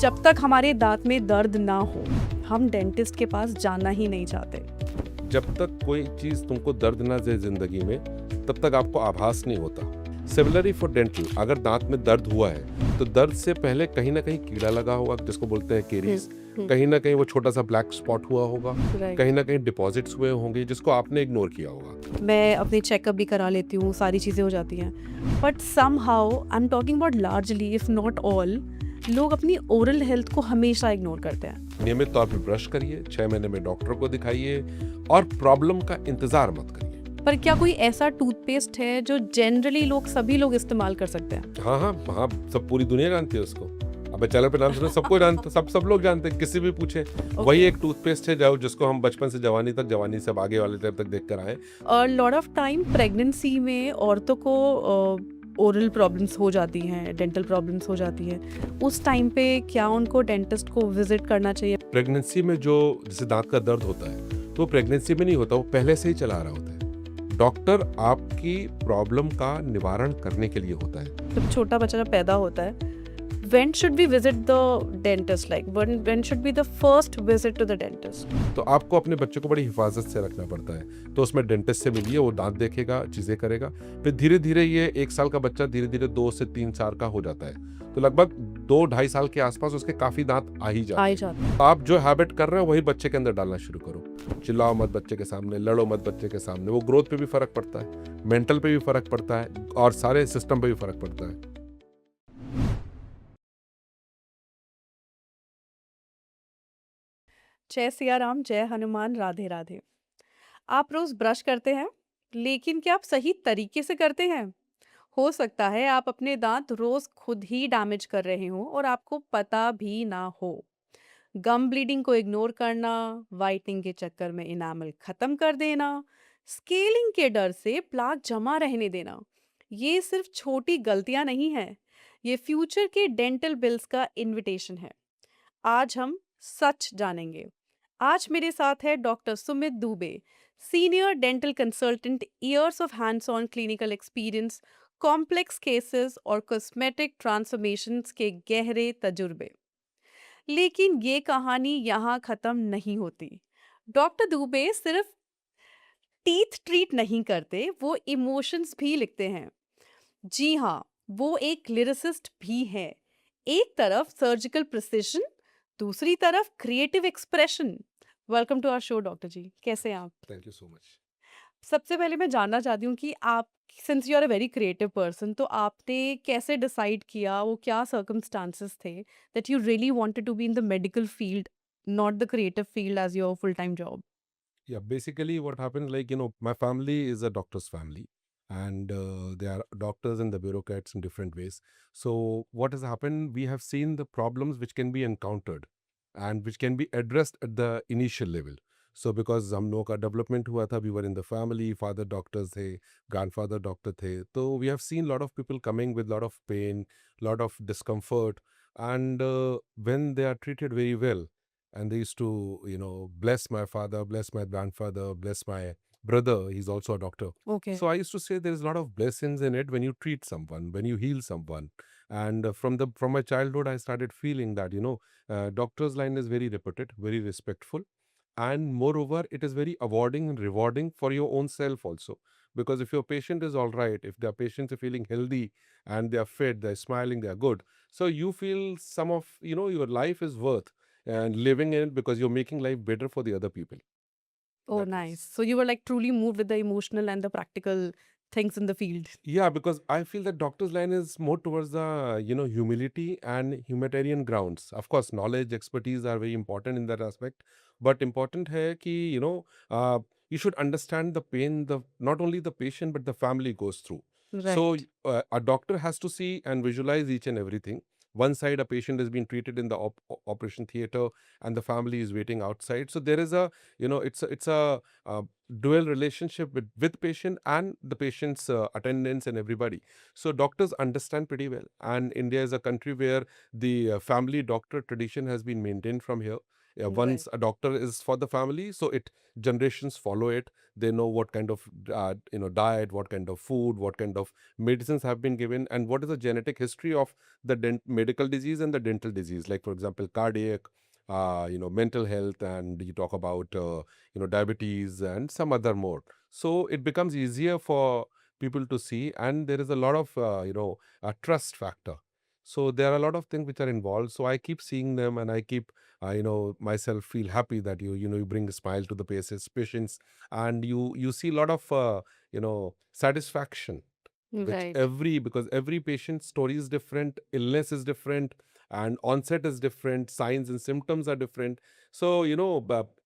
जब तक हमारे दांत में दर्द ना हो, हम डेंटिस्ट के पास जाना ही नहीं चाहते। जब तक कोई चीज़ तुमको दर्द ना दे जिंदगी में, तब तक आपको आभास नहीं होता। सिमिलरली फॉर डेंटल, अगर दांत में दर्द हुआ है तो दर्द से पहले कहीं ना कहीं कीड़ा लगा होगा, जिसको बोलते हैं केरीज। कहीं ना कहीं वो छोटा सा ब्लैक स्पॉट हुआ होगा, राइट। कहीं ना कहीं डिपॉजिट्स हुए होंगे जिसको आपने इग्नोर किया होगा। मैं अपने चेकअप भी करा लेती हूँ, सारी चीज़ें हो जाती हैं, but somehow I am talking about largely if not all, लोग अपनी ओरल हेल्थ को हमेशा इग्नोर करते हैं। नियमित तौर पर ब्रश करिए, 6 महीने में डॉक्टर को दिखाइए और प्रॉब्लम का इंतजार मत करिए। पर क्या कोई ऐसा टूथपेस्ट है जो जनरली सभी लोग इस्तेमाल कर सकते हैं? हाँ हाँ हाँ, सब पूरी दुनिया जानती है उसको। अब चैनल पे नाम सुनो, सबको जानते, सब लोग जानते हैं, किसी भी पूछे। वही एक टूथपेस्ट है जो जिसको हम बचपन से जवानी तक, जवानी से अब आगे वाले टाइम तक देख कर आए। और लॉट ऑफ टाइम प्रेगनेंसी में औरतों को ओरल प्रॉब्लम्स हो जाती हैं, डेंटल प्रॉब्लम्स हो जाती हैं। उस टाइम पे क्या उनको डेंटिस्ट को विजिट करना चाहिए? प्रेगनेंसी में जो जैसे दांत का दर्द होता है, तो प्रेगनेंसी में नहीं होता, वो पहले से ही चला आ रहा होता है। डॉक्टर आपकी प्रॉब्लम का निवारण करने के लिए होता है। जब छोटा बच्चा जब पैदा होता है, when should we visit the dentist? Like when should be the first visit to the dentist? तो आपको अपने बच्चे को बड़ी हिफाजत से रखना पड़ता है। तो उसमें डेंटिस्ट से मिलिए, वो दांत देखेगा, चीजें करेगा। फिर धीरे धीरे ये 1 साल का बच्चा धीरे धीरे 2 से 3 साल का हो जाता है, तो लगभग 2-2.5 साल के आसपास उसके काफी दांत आ ही जाते हैं। आप जो हैबिट कर रहे हो वही बच्चे के अंदर डालना शुरू करो। चिल्लाओ मत बच्चे के सामने, लड़ो मत बच्चे के सामने। वो ग्रोथ पे भी फर्क पड़ता है, मेंटल पे भी फर्क पड़ता है और सारे सिस्टम पे भी फर्क पड़ता है। जय सिया राम, जय हनुमान, राधे राधे। आप रोज ब्रश करते हैं, लेकिन क्या आप सही तरीके से करते हैं? हो सकता है आप अपने दांत रोज खुद ही डैमेज कर रहे हो और आपको पता भी ना हो। गम ब्लीडिंग को इग्नोर करना, वाइटनिंग के चक्कर में इनामल खत्म कर देना, स्केलिंग के डर से प्लाक जमा रहने देना, ये सिर्फ छोटी गलतियां नहीं हैं, ये फ्यूचर के डेंटल बिल्स का इनविटेशन है। आज हम सच जानेंगे। आज मेरे साथ है doctor Sumit Dubey, senior dental consultant, years of hands on clinical experience, complex cases और कॉस्मेटिक ट्रांसफॉर्मेशंस के गहरे तजुर्बे। लेकिन ये कहानी यहाँ खत्म नहीं होती। डॉक्टर दुबे सिर्फ टीथ ट्रीट नहीं करते, वो इमोशंस भी लिखते हैं। जी हाँ, वो एक लिरिसिस्ट भी है। एक तरफ सर्जिकल प्रिसिशन, दूसरी तरफ creative expression. Welcome to our show doctor ji, कैसे हैं आप? Thank you so much. सबसे पहले मैं जानना चाहती हूँ कि आप, since you are a very creative person, तो आपने कैसे डिसाइड किया, वो क्या सर्कमस्टांसेस थे that you really wanted to be in the medical field, not the creative field as your full time job? Yeah, basically what happened, like, my family is a doctor's family, and they are doctors and the bureaucrats in different ways. So what has happened, we have seen the problems which can be encountered and which can be addressed at the initial level. So because हम लोगों का development हुआ था, we were in the family, father doctors थे, grandfather doctor थे, तो we have seen lot of people coming with lot of pain, lot of discomfort, and when they are treated very well, and they used to, bless my father, bless my grandfather, bless my brother, he's also a doctor. Okay. So I used to say there is a lot of blessings in it when you treat someone, when you heal someone. And from my childhood I started feeling that, doctor's line is very reputed, very respectful, and moreover it is very awarding and rewarding for your own self also. Because if your patient is all right, if their patients are feeling healthy and they are fit, they're smiling, they're good, so you feel some of, your life is worth and living in it, because you're making life better for the other people. Oh, That nice. is. So you were like truly moved with the emotional and the practical things in the field. Yeah, because I feel that doctor's line is more towards the, humility and humanitarian grounds. Of course, knowledge, expertise are very important in that aspect. But important hai ki, you should understand the pain, the not only the patient, but the family goes through. So Right. a doctor has to see and visualize each and everything. One side, a patient is being treated in the operation theater, and the family is waiting outside. So there is a, it's a dual relationship with patient and the patient's attendants and everybody. So doctors understand pretty well, and India is a country where the family doctor tradition has been maintained from here. Right, Once a doctor is for the family, so it generations follow it. They know what kind of diet, what kind of food, what kind of medicines have been given, and what is the genetic history of the medical disease and the dental disease. Like for example, cardiac, mental health, and you talk about diabetes and some other more. So it becomes easier for people to see, and there is a lot of a trust factor. So there are a lot of things which are involved. So I keep seeing them, and I keep myself feel happy that you bring a smile to the patients, and you see a lot of satisfaction, which right, every because every patient's story is different, illness is different, and onset is different, signs and symptoms are different. So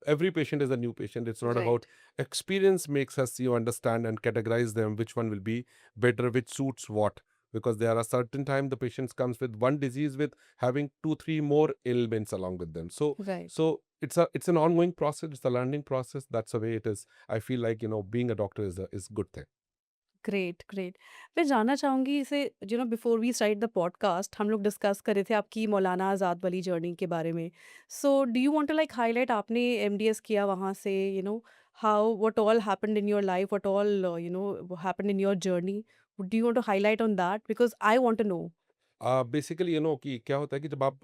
every patient is a new patient. It's not about right, experience makes us understand and categorize them, which one will be better, which suits what. Because there are certain time the patients comes with one disease with having 2 3 more ailments along with them. so right. so it's an ongoing process, it's a learning process. That's the way it is. I feel like being a doctor is good thing. Great, great. मैं जानना चाहूँगी इसे before we start the podcast हम लोग discuss कर रहे थे आपकी मौलाना आज़ाद वाली जर्नी के बारे में। So do you want to like highlight आपने एमडीएस किया वहाँ से how what all happened in your life what all happened in your journey? Do you want to highlight on that because I want to know? Basically कि क्या होता है कि जब आप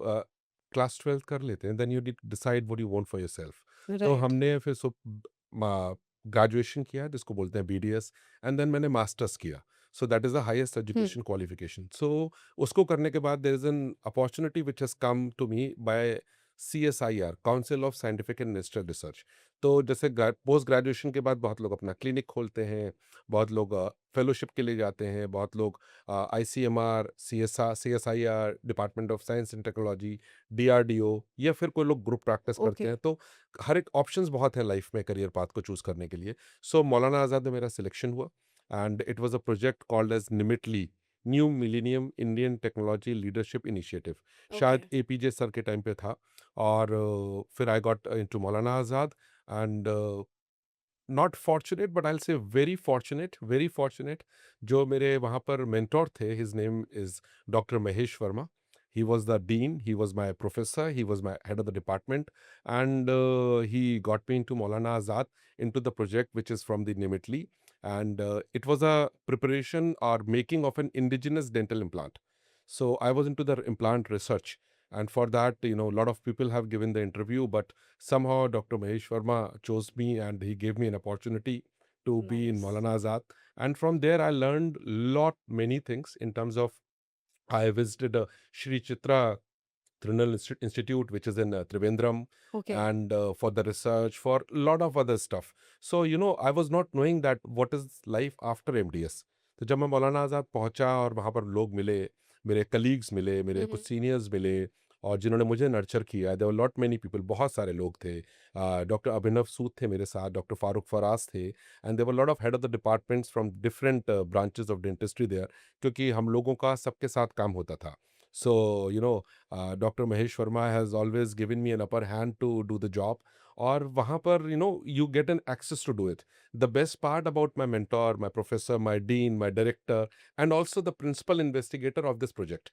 क्लास 12th कर लेते हैं, then you decide what you want for yourself. तो राइट। हमने फिर ग्रेजुएशन किया जिसको बोलते हैं बीडीएस, एंड देन मैंने मास्टर्स किया। So that is the highest hmm, education qualification. So उसको करने के बाद there is an opportunity which has come to me by CSIR, council of scientific and industrial research. तो जैसे पोस्ट ग्रेजुएशन के बाद बहुत लोग अपना क्लिनिक खोलते हैं, बहुत लोग फेलोशिप के लिए जाते हैं, बहुत लोग ICMR, CSIR, department of science and technology, DRDO, या फिर कोई लोग ग्रुप प्रैक्टिस ओके, करते हैं। तो हर एक ऑप्शंस बहुत है लाइफ में करियर पाथ को चूज करने के लिए। सो मौलाना आज़ाद में मेरा सिलेक्शन हुआ, and it was a project called as NMITLI, new millennium Indian technology leadership initiative. Okay, शायद एपीजे सर के टाइम पे था। और फिर I got into Maulana Azad, and not fortunate but I will say very fortunate, very fortunate. जो मेरे वहाँ पर मेंटोर थे, his name is doctor Mahesh Verma. He was the dean, he was my professor, he was my head of the department, and he got me into Maulana Azad, into the project which is from the Nimitli. And it was a preparation or making of an indigenous dental implant. So I was into the implant research, and for that, a lot of people have given the interview, but somehow Dr. Mahesh Verma chose me, and he gave me an opportunity to be in nice, Maulana Azad. And from there, I learned lot many things in terms of I visited Shri Chitra Trinal Institute, which is in Trivandrum, okay, and for the research, for a lot of other stuff. So, I was not knowing that what is life after MDS. तो जब मैं मौलाना आज़ाद पहुंचा और वहाँ पर लोग मिले, मेरे कलीग्स मिले, मेरे हुँ, कुछ हुँ, सीनियर्स मिले, और जिन्होंने मुझे नर्चर किया, there were lot many people, बहुत सारे लोग थे। डॉक्टर अभिनव सूद थे मेरे साथ, डॉक्टर फारूक फराज थे, and there were lot of head of the departments from different branches of dentistry there, क्योंकि हम लोगों का सबके साथ काम होता था। सो Dr. Mahesh Verma has always given me an upper hand to do the job. और वहाँ पर you get an access to do it. The best part about my mentor, my professor, my dean, my director, and also the principal investigator of this project.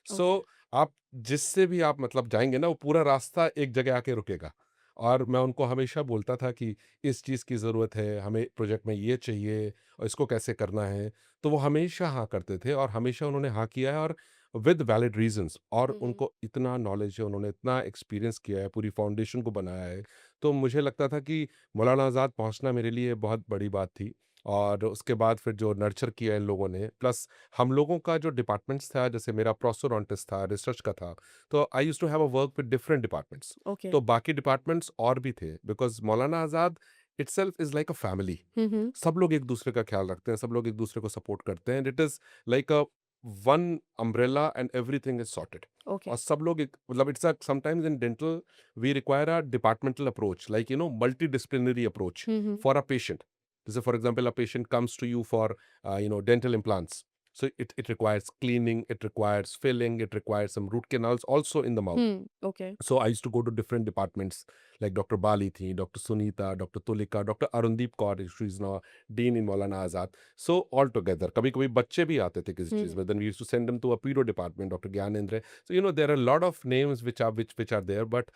Okay, So आप जिससे भी आप मतलब जाएंगे ना, वो पूरा रास्ता एक जगह आके रुकेगा। और मैं उनको हमेशा बोलता था कि इस चीज़ की ज़रूरत है, हमें प्रोजेक्ट में ये चाहिए और इसको कैसे करना है। तो वो हमेशा हाँ करते थे, और हमेशा उन्होंने हाँ किया है, और विद वैलिड रीजंस। और हुँ, हुँ, उनको इतना नॉलेज है, उन्होंने इतना एक्सपीरियंस किया है, पूरी फाउंडेशन को बनाया है। तो मुझे लगता था कि मौलाना आज़ाद पहुंचना मेरे लिए बहुत बड़ी बात थी। और उसके बाद फिर जो नर्चर किया इन लोगों ने, प्लस हम लोगों का जो डिपार्टमेंट्स था, जैसे मेरा प्रोसोडोंटिस्ट था, रिसर्च का था, तो I used to have a work with different departments. Okay, तो बाकी डिपार्टमेंट्स और भी थे, because Maulana Azad itself is like a family. Hmm, hmm, सब लोग एक दूसरे का ख्याल रखते हैं, सब लोग एक दूसरे को सपोर्ट करते हैं, and it is like a one umbrella, and everything is sorted. Okay, और सब लोग मतलब it's sometimes in dental we require a departmental approach, like multi disciplinary approach hmm, hmm, for a patient. जैसे for example, a patient comes to you for dental implants, So it requires cleaning, it requires filling, it requires some root canals also in the mouth. Okay. So I used to go to different departments like Dr. Bali thi, Dr. Sunita, Dr. Tulika, Dr. Arundeep Kaur, she is now Dean in Maulana Azad. So all together, कभी-कभी बच्चे भी आते थे किसी चीज़ हुँ, में. Then we used to send them to a pedo department, Dr. Gyanendra. So there are a lot of names which are there, but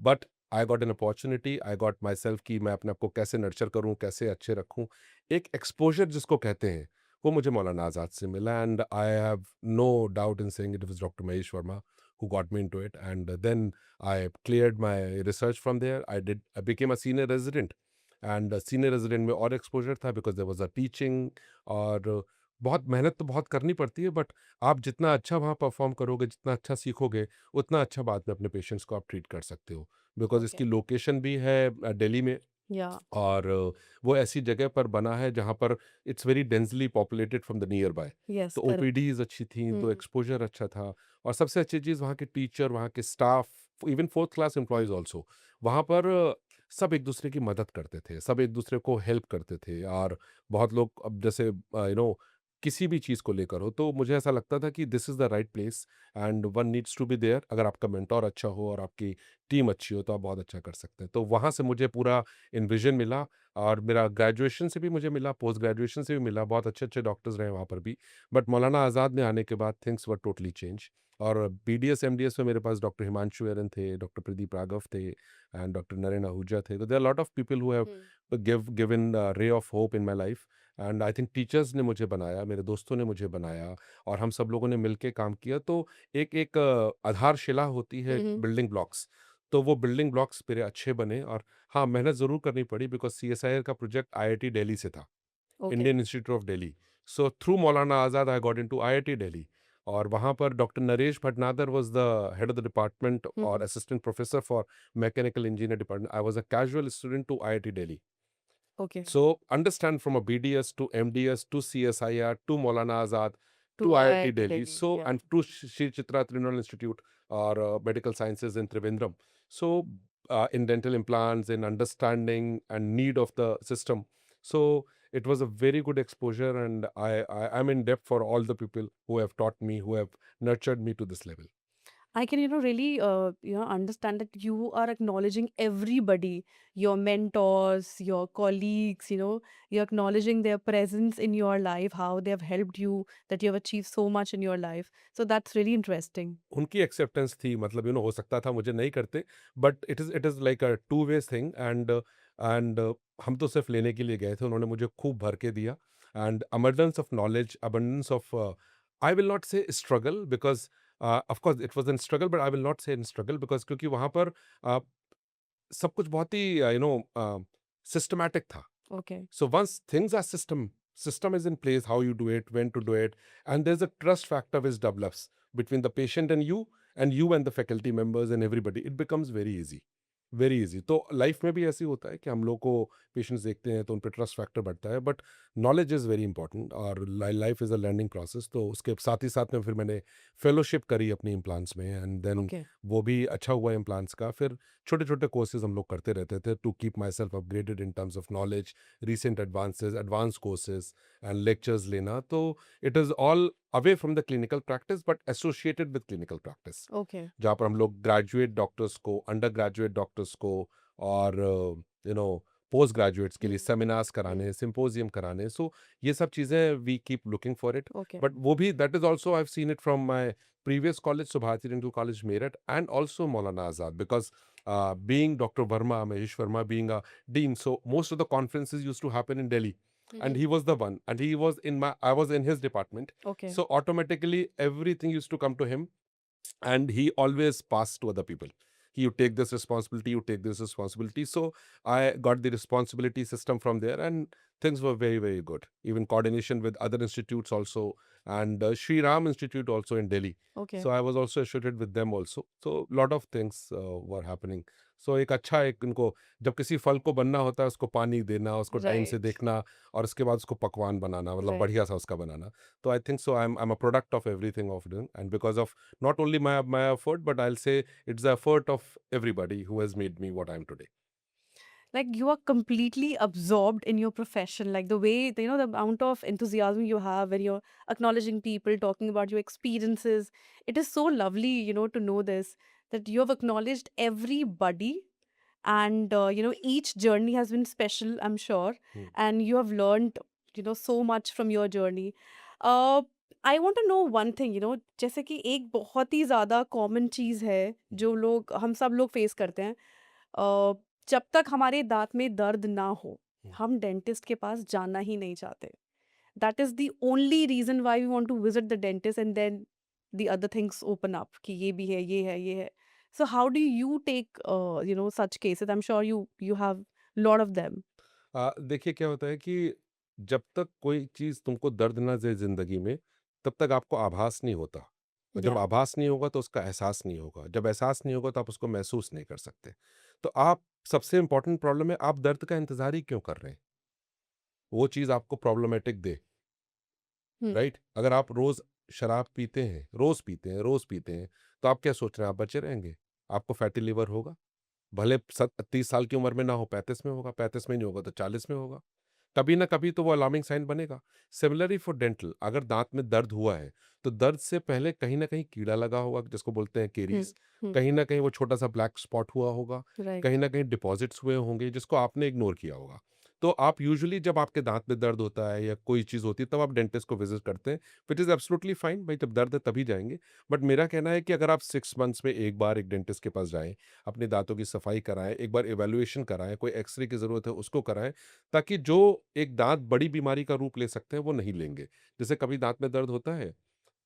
but I got an opportunity. I got myself कि मैं अपने आप को कैसे nurture करूँ, कैसे अच्छे रखूँ. एक एक्सपोजर जिसको कहते हैं, वो मुझे मौलाना आज़ाद से मिला. And I have no doubt in saying it was doctor Mahesh Verma who got me into it. And then I cleared my research from there. I became a senior resident. And senior resident में और exposure था because there was a teaching. और बहुत मेहनत तो बहुत करनी पड़ती है, बट आप जितना अच्छा वहाँ परफॉर्म करोगे, जितना अच्छा सीखोगे, उतना अच्छा बाद में अपने पेशेंट्स को आप ट्रीट कर सकते हो. Because okay. इसकी लोकेशन भी है दिल्ली में. या और वो ऐसी जगह पर बना है जहाँ पर it's very densely populated from the near by. Yes, तो करेक्ट। ओपीडीज अच्छी थी, हुँ, तो एक्सपोजर अच्छा था. और सबसे अच्छी चीज़ वहाँ के टीचर, वहाँ के staff, even fourth class employees also, वहाँ पर सब एक दूसरे की मदद करते थे, सब एक दूसरे को हेल्प करते थे. और बहुत लोग अब जैसे किसी भी चीज़ को लेकर हो, तो मुझे ऐसा लगता था कि this is the right place and one needs to be there. अगर आपका मेंटोर अच्छा हो और आपकी टीम अच्छी हो, तो आप बहुत अच्छा कर सकते हैं. तो वहाँ से मुझे पूरा इनविजन मिला. और मेरा ग्रेजुएशन से भी मुझे मिला, पोस्ट ग्रेजुएशन से भी मिला, बहुत अच्छे-अच्छे डॉक्टर्स रहे वहाँ पर भी. बट मौलाना आज़ाद में आने के बाद थिंग्स वर टोटली चेंज. और बीडीएस, एमडीएस में मेरे पास डॉक्टर हिमांशु एरन थे, डॉक्टर प्रदीप राघव थे एंड डॉक्टर नरेन आहूजा थे. तो there are lot of people who have hmm, given ray of hope in my life. And I think teachers ने मुझे बनाया, मेरे दोस्तों ने मुझे बनाया, और हम सब लोगों ने मिलके काम किया. तो एक एक आधारशिला होती है, हुँ, हुँ, बिल्डिंग ब्लॉक्स. तो वो बिल्डिंग ब्लॉक्स मेरे अच्छे बने. और हाँ, मेहनत ज़रूर करनी पड़ी बिकॉज़ सीएसआईआर का प्रोजेक्ट आईआईटी दिल्ली से था, okay. Indian institute of Delhi. So through Maulana Azad I got into IIT Delhi. और वहाँ पर doctor Naresh Bhatnagar was the head of the department hmm, और hmm, assistant professor for mechanical engineer department. I was a casual student to IIT Delhi. Okay. So understand, from a BDS to MDS to CSIR to Maulana Azad to to IIT IIT Delhi. Delhi, So या and to Shri Chitra Trinamal Institute or Medical Sciences in Trivandrum. So in dental implants, in understanding and need of the system. So it was a very good exposure, and I'm in debt for all the people who have taught me, who have nurtured me to this level. I can, really, understand that you are acknowledging everybody, your mentors, your colleagues, you're acknowledging their presence in your life, how they have helped you, that you have achieved so much in your life. So that's really interesting. उनकी acceptance थी, मतलब हो सकता था मुझे नहीं करते, but it is like a two way thing. And हम तो सिर्फ लेने के लिए गए थे, उन्होंने मुझे खूब भर के दिया. And abundance of knowledge, abundance of, I will not say struggle because of course it was in struggle, but I will not say in struggle because क्योंकि वहाँ पर uh, सब कुछ बहुत ही सिस्टमैटिक था. Okay. So once things are system is in place, how you do it, when to do it, and there's a trust factor which develops between the patient and you and the faculty members and everybody. It becomes very easy, very easy. तो life में भी ऐसे ही होता है कि हम लोग को पेशेंट्स देखते हैं तो उन पर ट्रस्ट फैक्टर बढ़ता है. But knowledge is very important, और life is a learning process. तो उसके साथ ही साथ में फिर मैंने फेलोशिप करी अपनी इम्प्लांट्स में, एंड देन Okay. वो भी अच्छा हुआ इम्प्लांट्स का. फिर छोटे छोटे कोर्सेज हम लोग करते रहते थे to keep myself upgraded in terms of knowledge, recent advance courses and lectures लेना. तो it is all away from the clinical practice but associated with clinical practice, Okay. जहाँ पर हम लोग ग्रेजुएट डॉक्टर्स को, अंडर ग्रेजुएट डॉक्टर्स को, और postgraduates के लिए Hmm. Seminars Hmm. कराने, सिम्पोजियम कराने. सो ये सब चीज़ें we keep looking for it. Okay. But वो भी that is also I have seen it from my previous college, Subhati Dental College, Meerut, and also Maulana Azad, because being Dr. Verma, Mahesh Verma, being a dean, so most of the conferences used to happen in Delhi, and Mhm. he was the one, and I was in his department, Okay. so automatically everything used to come to him, and he always passed to other people. You take this responsibility, you take this responsibility. So I got the responsibility system from there, and things were very, very good. Even coordination with other institutes also, and Sri Ram Institute also in Delhi. Okay. So I was also associated with them also. So lot of things were happening. So एक अच्छा, एक इनको जब किसी फल को बनना होता है, उसको पानी देना, उसको टाइम से Right. देखना, और उसके बाद उसको पकवान बनाना, मतलब Right. बढ़िया सा उसका बनाना. So I think so. I'm a product of everything of doing, and because of not only my effort, but I'll say it's the effort of everybody who has made me what I am today. Like you are completely absorbed in your profession, like the way, the amount of enthusiasm you have when you're acknowledging people, talking about your experiences. It is so lovely, to know this, that you have acknowledged everybody, and each journey has been special, I'm sure, Hmm. and you have learned, so much from your journey. uh I want to know one thing, जैसे कि एक बहुत ही ज़्यादा common चीज़ है जो लोग, हम सब लोग फेस करते हैं। अ, जब तक हमारे दाँत में दर्द ना हो, Hmm. हम डेंटिस्ट के पास जाना ही नहीं चाहते। That is the only reason why we want to visit the dentist, and then the other things open up कि ये भी है, ये है, ये है। So how do you take such cases? I am sure you have lot of them. देखिए क्या होता है कि जब तक कोई चीज़ तुमको दर्द ना दे ज़िंदगी में, तब तक आपको आभास नहीं होता। और जब या। आभास नहीं होगा तो उसका एहसास नहीं होगा। जब एहसास नहीं होगा तो आप उसको महसूस नहीं कर सकते। तो आप सबसे इम्पोर्टेंट प्रॉब्लम है आप दर्द का इंतज़ार ही क्यों कर रहे हैं? वो चीज़ आपको प्रॉब्लमैटिक दे, हुँ, राइट? अगर आप रोज़ शराब पीते हैं, रोज़ पीते हैं, रोज़ पीते हैं, तो आप क्या सोच रहे हैं आप बचे रहेंगे? आपको फैटी लिवर होगा। भले 30 साल की उम्र में ना हो, 35 में होगा, 35 में नहीं होगा तो 40 में होगा। कभी ना कभी तो वो अलार्मिंग साइन बनेगा। सिमिलरली फॉर डेंटल, अगर दांत में दर्द हुआ है तो दर्द से पहले कहीं ना कहीं कीड़ा लगा होगा जिसको बोलते हैं हुँ, केरीज। हुँ, कहीं ना कहीं वो छोटा सा ब्लैक स्पॉट हुआ होगा। कहीं राइट। ना कहीं डिपॉजिट्स हुए होंगे जिसको आपने इग्नोर किया होगा। तो आप यूजुअली जब आपके दांत में दर्द होता है या कोई चीज़ होती है तब आप डेंटिस्ट को विजिट करते हैं, विच इज़ एब्सोल्युटली फाइन। भाई जब दर्द है तभी जाएंगे। बट मेरा कहना है कि अगर आप 6 मंथ्स में एक बार एक डेंटिस्ट के पास जाएं, अपने दांतों की सफाई कराएं, एक बार इवेल्युएशन कराएं, कोई एक्सरे की ज़रूरत है उसको कराएं, ताकि जो एक दाँत बड़ी बीमारी का रूप ले सकते हैं, वो नहीं लेंगे। जैसे कभी दाँत में दर्द होता है,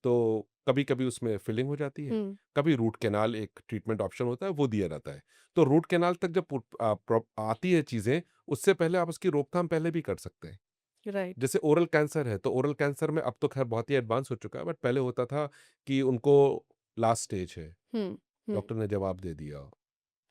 तो कभी-कभी उसमें फिलिंग हो जाती है, हुँ, कभी रूट कैनाल एक ट्रीटमेंट ऑप्शन होता है, वो दिया जाता है। तो रूट कैनाल तक जब आती है चीज़ें, उससे पहले आप उसकी रोकथाम पहले भी कर सकते हैं। राइट। जैसे ओरल कैंसर है, तो ओरल कैंसर में अब तो खैर बहुत ही एडवांस हो चुका है, बट पहले होता था कि उनको लास्ट स्टेज है, हुँ, हुँ, डॉक्टर ने जवाब दे दिया,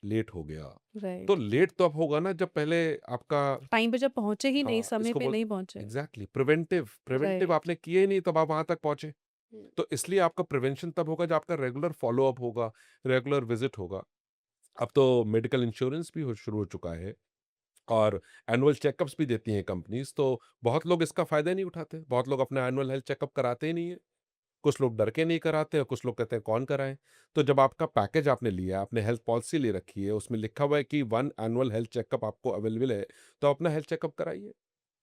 लेट हो गया। तो राइट। लेट तो अब होगा ना जब पहले आपका टाइम पे जब पहुँचे ही नहीं, हाँ, समय इसको पे बोल नहीं पहुँचे। Exactly preventive preventive right. आपने किए ही नहीं तब आप वहाँ तक पहुँचे। हुँ, तो इसलिए आपका प्रिवेंशन तब होगा जब आपका रेगुलर फ़ॉलो-अप होगा, रेगुलर विज़िट होगा। अब तो मेडिकल इंश्योरेंस भी हो शुरू हो चुका है और एनुअल चेकअप्स भी देती हैं कंपनीज़, तो बहुत लोग इसका फ़ायदा नहीं उठाते। बहुत लोग अपना एनुअल हेल्थ चेकअप कराते ही नहीं हैं। कुछ लोग डर के नहीं कराते और कुछ लोग कहते हैं कौन कराए। तो जब आपका पैकेज आपने लिया, आपने हेल्थ पॉलिसी ले रखी है, उसमें लिखा हुआ है कि 1 एनुअल हेल्थ चेकअप आपको अवेलेबल है, तो अपना हेल्थ चेकअप कराइए।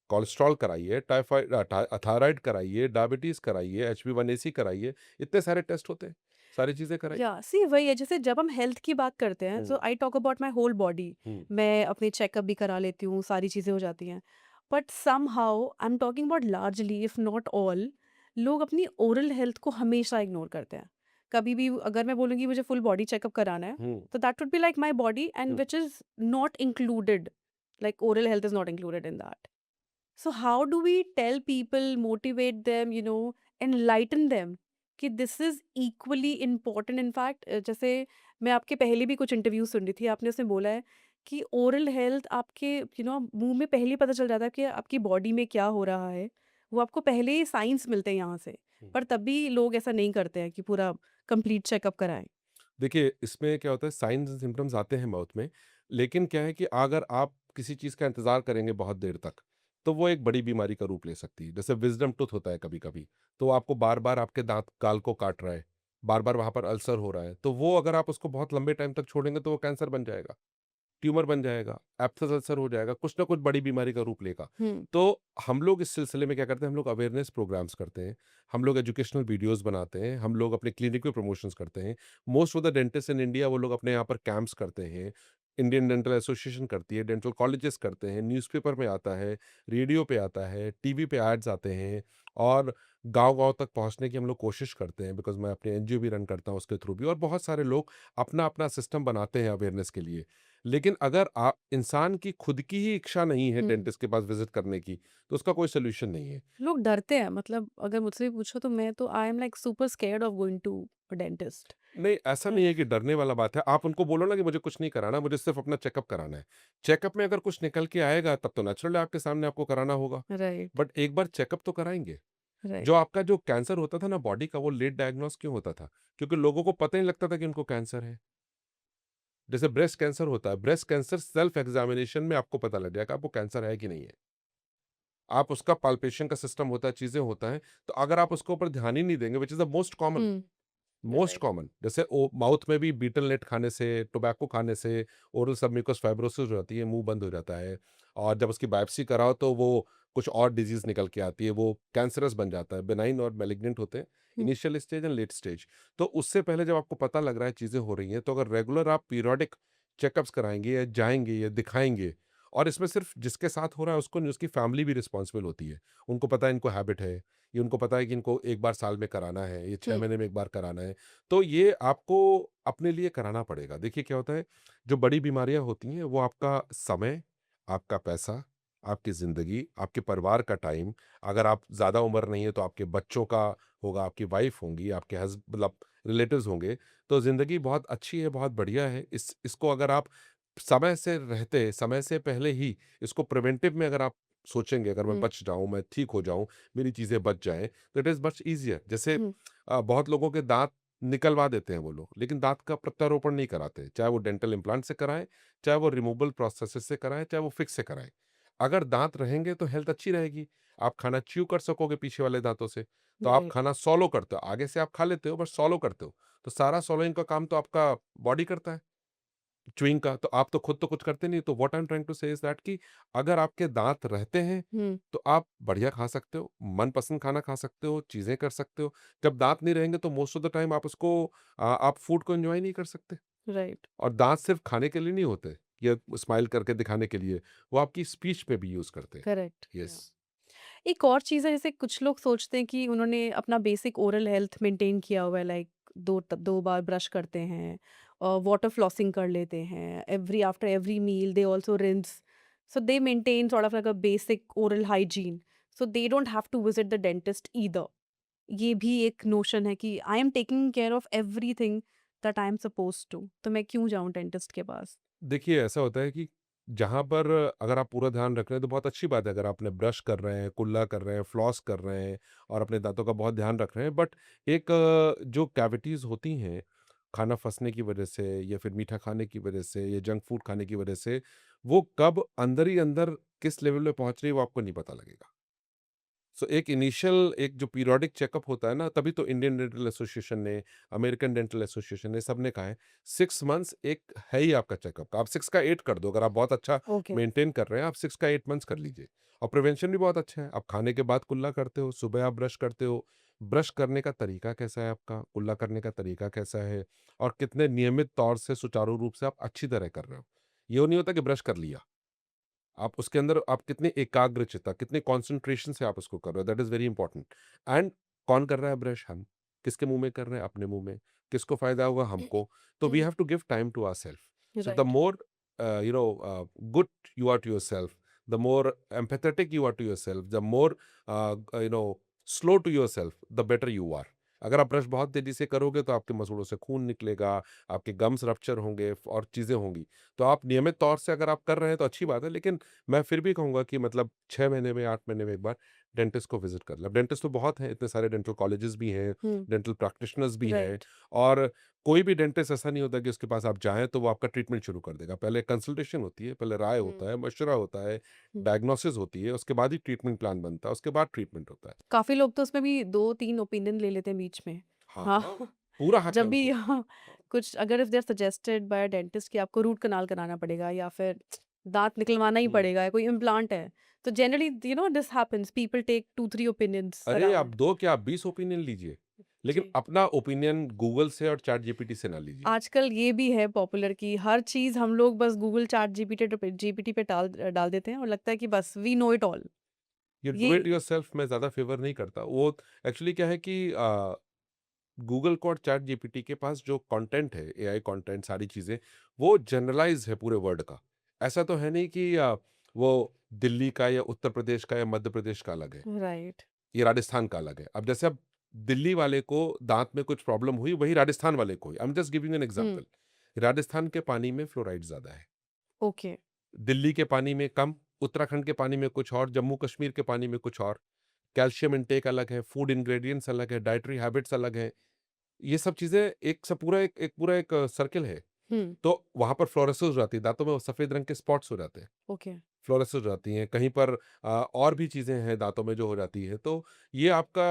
कोलेस्ट्रॉल कराइए, थायराइड कराइए, डायबिटीज़ कराइए, HbA1c कराइए, इतने सारे टेस्ट होते हैं, सारी चीज़ें कराइए। या सी वही है, जैसे जब हम हेल्थ की बात करते हैं, so hmm, I talk about my whole body. Hmm, मैं अपने चेकअप भी करा लेती हूँ, सारी चीज़ें हो जाती हैं। But somehow I am talking about largely, if not all, लोग अपनी ओरल हेल्थ को हमेशा इग्नोर करते हैं। कभी भी अगर मैं बोलूँगी मुझे फुल बॉडी चेकअप कराना है, हुँ, तो that would be like my body, and hmm. Which is not included, like oral health is not included in that. So how do we tell people, motivate them, enlighten them कि this is equally important? In fact, जैसे मैं आपके पहले भी कुछ interview सुन रही थी, आपने उसमें बोला है कि ओरल हेल्थ आपके मुंह में पहले ही पता चल जाता है कि आपकी बॉडी में क्या हो रहा है। वो आपको पहले ही साइंस मिलते हैं यहाँ से, हुँ। पर तब भी लोग ऐसा नहीं करते हैं कि पूरा कंप्लीट चेकअप कराएं। देखिए, इसमें क्या होता है साइन्स एंड सिम्पटम्स आते हैं माउथ में, लेकिन क्या है कि अगर आप किसी चीज़ का इंतज़ार करेंगे बहुत देर तक, तो वो एक बड़ी बीमारी का रूप ले सकती है। जैसे विज़डम टूथ होता है कभी-कभी, तो आपको बार-बार आपके दाँत गाल को काट रहा है, बार-बार वहाँ पर अल्सर हो रहा है, तो वो अगर आप उसको बहुत लंबे टाइम तक छोड़ेंगे तो वो कैंसर बन जाएगा। ट्यूमर बन जाएगा, एब्सेस अल्सर हो जाएगा, कुछ ना कुछ बड़ी बीमारी का रूप लेगा। हम्म। तो हम लोग इस सिलसिले में क्या करते हैं, हम लोग अवेयरनेस प्रोग्राम्स करते हैं, हम लोग एजुकेशनल वीडियोज़ बनाते हैं, हम लोग अपने क्लिनिक में प्रमोशंस करते हैं। Most of the dentist in India वो लोग अपने यहाँ पर कैंप्स करते हैं। इंडियन डेंटल एसोसिएशन करती है, डेंटल कॉलेजेस करते हैं, न्यूज़पेपर में आता है, रेडियो पे आता है, टीवी पे एड्स आते हैं और गाँव-गाँव तक पहुँचने की हम लोग कोशिश करते हैं बिकॉज़ मैं अपने एनजीओ भी रन करता हूँ उसके थ्रू भी और बहुत सारे लोग अपना-अपना सिस्टम बनाते हैं अवेयरनेस के लिए। लेकिन अगर इंसान की खुद की ही इच्छा नहीं है हम्म। डेंटिस्ट के पास विज़िट करने की, तो उसका कोई सॉल्यूशन नहीं है। लोग डरते हैं, मतलब अगर मुझसे भी पूछो तो मैं तो I am like super scared of going to dentist. नहीं, ऐसा नहीं है कि डरने वाला बात है। आप उनको बोलो ना कि मुझे कुछ नहीं कराना, मुझे सिर्फ़ अपना चेकअप कराना है। चेकअप में अगर कुछ निकल के आएगा तब तो नेचुरल है आपके सामने आपको कराना होगा। राइट। बट एक बार चेकअप तो कराएँगे। जो राइट। आपका जो कैंसर होता था ना बॉडी का वो लेट डायग्नोस क्यों होता था? क्योंकि लोगों को पता ही नहीं लगता था कि उनको कैंसर है। जैसे ब्रेस्ट कैंसर होता है, ब्रेस्ट कैंसर सेल्फ एग्जामिनेशन में आपको पता लग जाएगा आपको कैंसर है कि नहीं है। आप उसका पाल्पेशन का सिस्टम होता है, चीज़ें होता है, तो अगर आप उसके ऊपर ध्यान ही नहीं देंगे which is the hmm, most right. Common, जैसे ओ माउथ में भी बीटल नेट खाने से, टोबैको खाने से ओरल सबम्यूकस फाइब्रोसिस हो जाती है, मुँह बंद हो जाता है और जब उसकी बायोप्सी कराओ तो वो कुछ और डिज़ीज़ निकल के आती है, वो कैंसरस बन जाता है, बेनाइन और मैलिग्नेंट होते हैं, hmm, initial stage and late stage. तो उससे पहले जब आपको पता लग रहा है चीज़ें हो रही हैं, तो अगर रेगुलर आप पीरियोडिक चेकअप्स कराएँगे या जाएँगे या दिखाएँगे और इसमें सिर्फ़ जिसके साथ हो रहा है उसको नहीं, उसकी फैमिली भी रिस्पॉन्सिबल होती है। उनको पता है इनको हैबिट है, ये उनको पता है कि इनको 1 बार साल में कराना है, ये 6 हुँ, महीने में 1 बार कराना है। तो ये आपको अपने लिए कराना पड़ेगा। देखिए क्या होता है, जो बड़ी बीमारियाँ होती हैं वो आपका समय, आपका पैसा, आपकी ज़िंदगी, आपके परिवार का टाइम, अगर आप ज़्यादा उम्र नहीं है तो आपके बच्चों का होगा, आपकी वाइफ़ होंगी, आपके मतलब रिलेटिव्स होंगे। तो ज़िंदगी बहुत अच्छी है, बहुत बढ़िया है। इसको अगर आप समय से रहते, समय से पहले ही इसको प्रिवेंटिव में अगर आप सोचेंगे, अगर मैं हुँ, बच जाऊँ, मैं ठीक हो जाऊँ, मेरी चीज़ें बच जाएँ, तो इट इज़ मच ईज़ियर। जैसे हुँ, बहुत लोगों के दाँत निकलवा देते हैं वो लोग, लेकिन दाँत का प्रत्यारोपण नहीं कराते। चाहे वो डेंटल इम्प्लांट से कराएँ, चाहे वो रिमूवल प्रोस्थेसिस से कराएँ, चाहे वो फिक्स से कराएँ। अगर दाँत रहेंगे तो हेल्थ अच्छी रहेगी। आप खाना च्यू कर सकोगे पीछे वाले दाँतों से। तो आप राइट, खाना स्वॉलो करते हो, आगे से आप खा लेते हो बट स्वॉलो करते हो। तो सारा स्वॉलोइंग का काम तो आपका बॉडी करता है। च्युइंग का, तो आप तो कुछ करते नहीं। तो what I am trying to say is that कि अगर आपके दाँत रहते हैं, हुँ, तो आप बढ़िया खा सकते हो, मनपसंद खाना खा सकते हो, चीज़ें कर सकते हो। जब दाँत नहीं रहेंगे तो मोस्ट ऑफ द टाइम आप उसको आप फूड को एन्जॉय नहीं कर सकते। राइट, और दाँत सिर्फ़ खाने के लिए नहीं होते या स्माइल करके दिखाने के लिए, वो आपकी स्पीच पे भी यूज़ करते हैं। करेक्ट, या। येस। एक और चीज़ है जैसे कुछ लोग सोचते हैं कि उन्होंने अपना बेसिक ओरल हेल्थ मेंटेन किया हुआ है लाइक 2 बार ब्रश करते हैं और वाटर फ्लॉसिंग कर लेते हैं every after every meal they also rinse so they maintain sort of like a basic oral hygiene so they don't have to visit the dentist either ये भी एक नोशन है कि I am taking care of everything that I am suppose to तो मैं क्यों जाऊं dentist के पास। देखिए, ऐसा होता है कि जहाँ पर अगर आप पूरा ध्यान रख रहे हैं तो बहुत अच्छी बात है। अगर आपने ब्रश कर रहे हैं, कुल्ला कर रहे हैं, फ्लॉस कर रहे हैं और अपने दाँतों का बहुत ध्यान रख रहे हैं। बट एक जो कैविटीज़ होती हैं, खाना फँसने की वजह से या फिर मीठा खाने की वजह से या जंक फूड खाने की वजह से, वो कब अंदर ही अंदर किस लेवल पे पहुँच रही है वो आपको नहीं पता लगेगा। सो एक इनिशियल एक जो पीरियोडिक चेकअप होता है ना, तभी तो इंडियन डेंटल एसोसिएशन ने, अमेरिकन डेंटल एसोसिएशन ने, सबने कहा है 6 मंथ्स एक है ही आपका चेकअप का। आप 6 का 8 कर दो, अगर आप बहुत अच्छा ओके। मेंटेन कर रहे हैं, आप 6 का 8 मंथ्स कर लीजिए। और प्रिवेंशन भी बहुत अच्छा है। आप खाने के बाद कुल्ला करते हो, सुबह आप ब्रश करते हो। ब्रश करने का तरीका कैसा है आपका? कुल्ला करने का तरीका कैसा है? और कितने नियमित तौर से सुचारू रूप से आप अच्छी तरह कर रहे हो। ये नहीं होता कि ब्रश कर लिया। आप उसके अंदर आप कितने एकाग्रचित्ता, कितने कंसंट्रेशन से आप उसको कर रहे हो, that is very important. And कौन कर रहा है ब्रश? हम। किसके मुँह में कर रहे हैं? अपने मुँह में। किसको फ़ायदा होगा? हमको। तो we have to give time to ourselves. So the right. More good you are to yourself, the more empathetic you are to yourself, the more slow to yourself, the better you are. अगर आप brush बहुत तेज़ी से करोगे तो आपके मसूड़ों से खून निकलेगा, आपके गम्स रप्चर होंगे और चीज़ें होंगी। तो आप नियमित तौर से अगर आप कर रहे हैं तो अच्छी बात है, लेकिन मैं फिर भी कहूँगा कि मतलब 6 महीने में, 8 महीने में एक बार डेंटिस्ट को विज़िट कर लें। अब डेंटिस्ट तो बहुत हैं, इतने सारे डेंटल कॉलेजेस भी हैं, हम्म। डेंटल प्रैक्टिशनर्स भी हैं। राइट। और कोई भी डेंटिस्ट ऐसा नहीं होता कि उसके पास आप जाएँ तो वो आपका ट्रीटमेंट शुरू कर देगा। पहले कंसल्टेशन होती है, पहले राय हम्म। होता है, मशवरा होता है, हम्म। डायग्नोसिस होती है, उसके बाद ही ट्रीटमेंट प्लान बनता है, उसके बाद ट्रीटमेंट होता है। काफ़ी लोग तो उसमें भी 2-3 ओपिनियन ले लेते हैं बीच में। हाँ, हाँ, हाँ, पूरा हक है जब भी उनको। हाँ, कुछ अगर if they are suggested by a dentist कि आपको रूट कनाल कराना पड़ेगा या फिर दाँत निकलवाना ही हुँ। पड़ेगा या कोई इम्प्लांट है, तो generally this happens people take 2-3 opinions अरे! आप अराउंड। 2 क्या 20 ओपिनियन लीजिए, लेकिन जी। अपना ओपिनियन गूगल से और चैट जीपीटी से ना लीजिए। आजकल ये भी है पॉपुलर कि हर चीज़ हम लोग बस गूगल चैट जीपीटी पे डाल डाल देते हैं और लगता है कि बस we know it all. You ये डू इट योरसेल्फ मैं ज़्यादा फ़ेवर नहीं करता। वो एक्चुअली क्या है कि गूगल को और चैट जीपीटी के पास जो कंटेंट है, एआई कंटेंट सारी चीज़ें, वो जनरलाइज़ है पूरे वर्ल्ड का। ऐसा तो है नहीं कि वो दिल्ली का या उत्तर प्रदेश का या मध्य प्रदेश का अलग है, राइट। ये राजस्थान का अलग है। अब जैसे अब दिल्ली वाले को दाँत में कुछ प्रॉब्लम हुई, वही राजस्थान वाले को हुई। I am just giving an hmm, example. Rajasthan के पानी में फ्लोराइड ज़्यादा है, ओके। दिल्ली के पानी में कम, उत्तराखंड के पानी में कुछ और, जम्मू कश्मीर के पानी में कुछ और। कैल्शियम इंटेक अलग है, फूड इंग्रीडिएंट्स अलग है, डाइटरी हैबिट्स अलग हैं। ये सब चीज़ें एक स पूरा एक एक पूरा एक सर्किल है। हुँ, तो वहाँ पर फ्लोरोसिस हो जाती है, दाँतों में वो सफ़ेद रंग के स्पॉट्स हो जाते हैं, ओके, फ्लोरोसिस हो जाती हैं। कहीं पर और भी चीज़ें हैं दाँतों में जो हो जाती है, तो ये आपका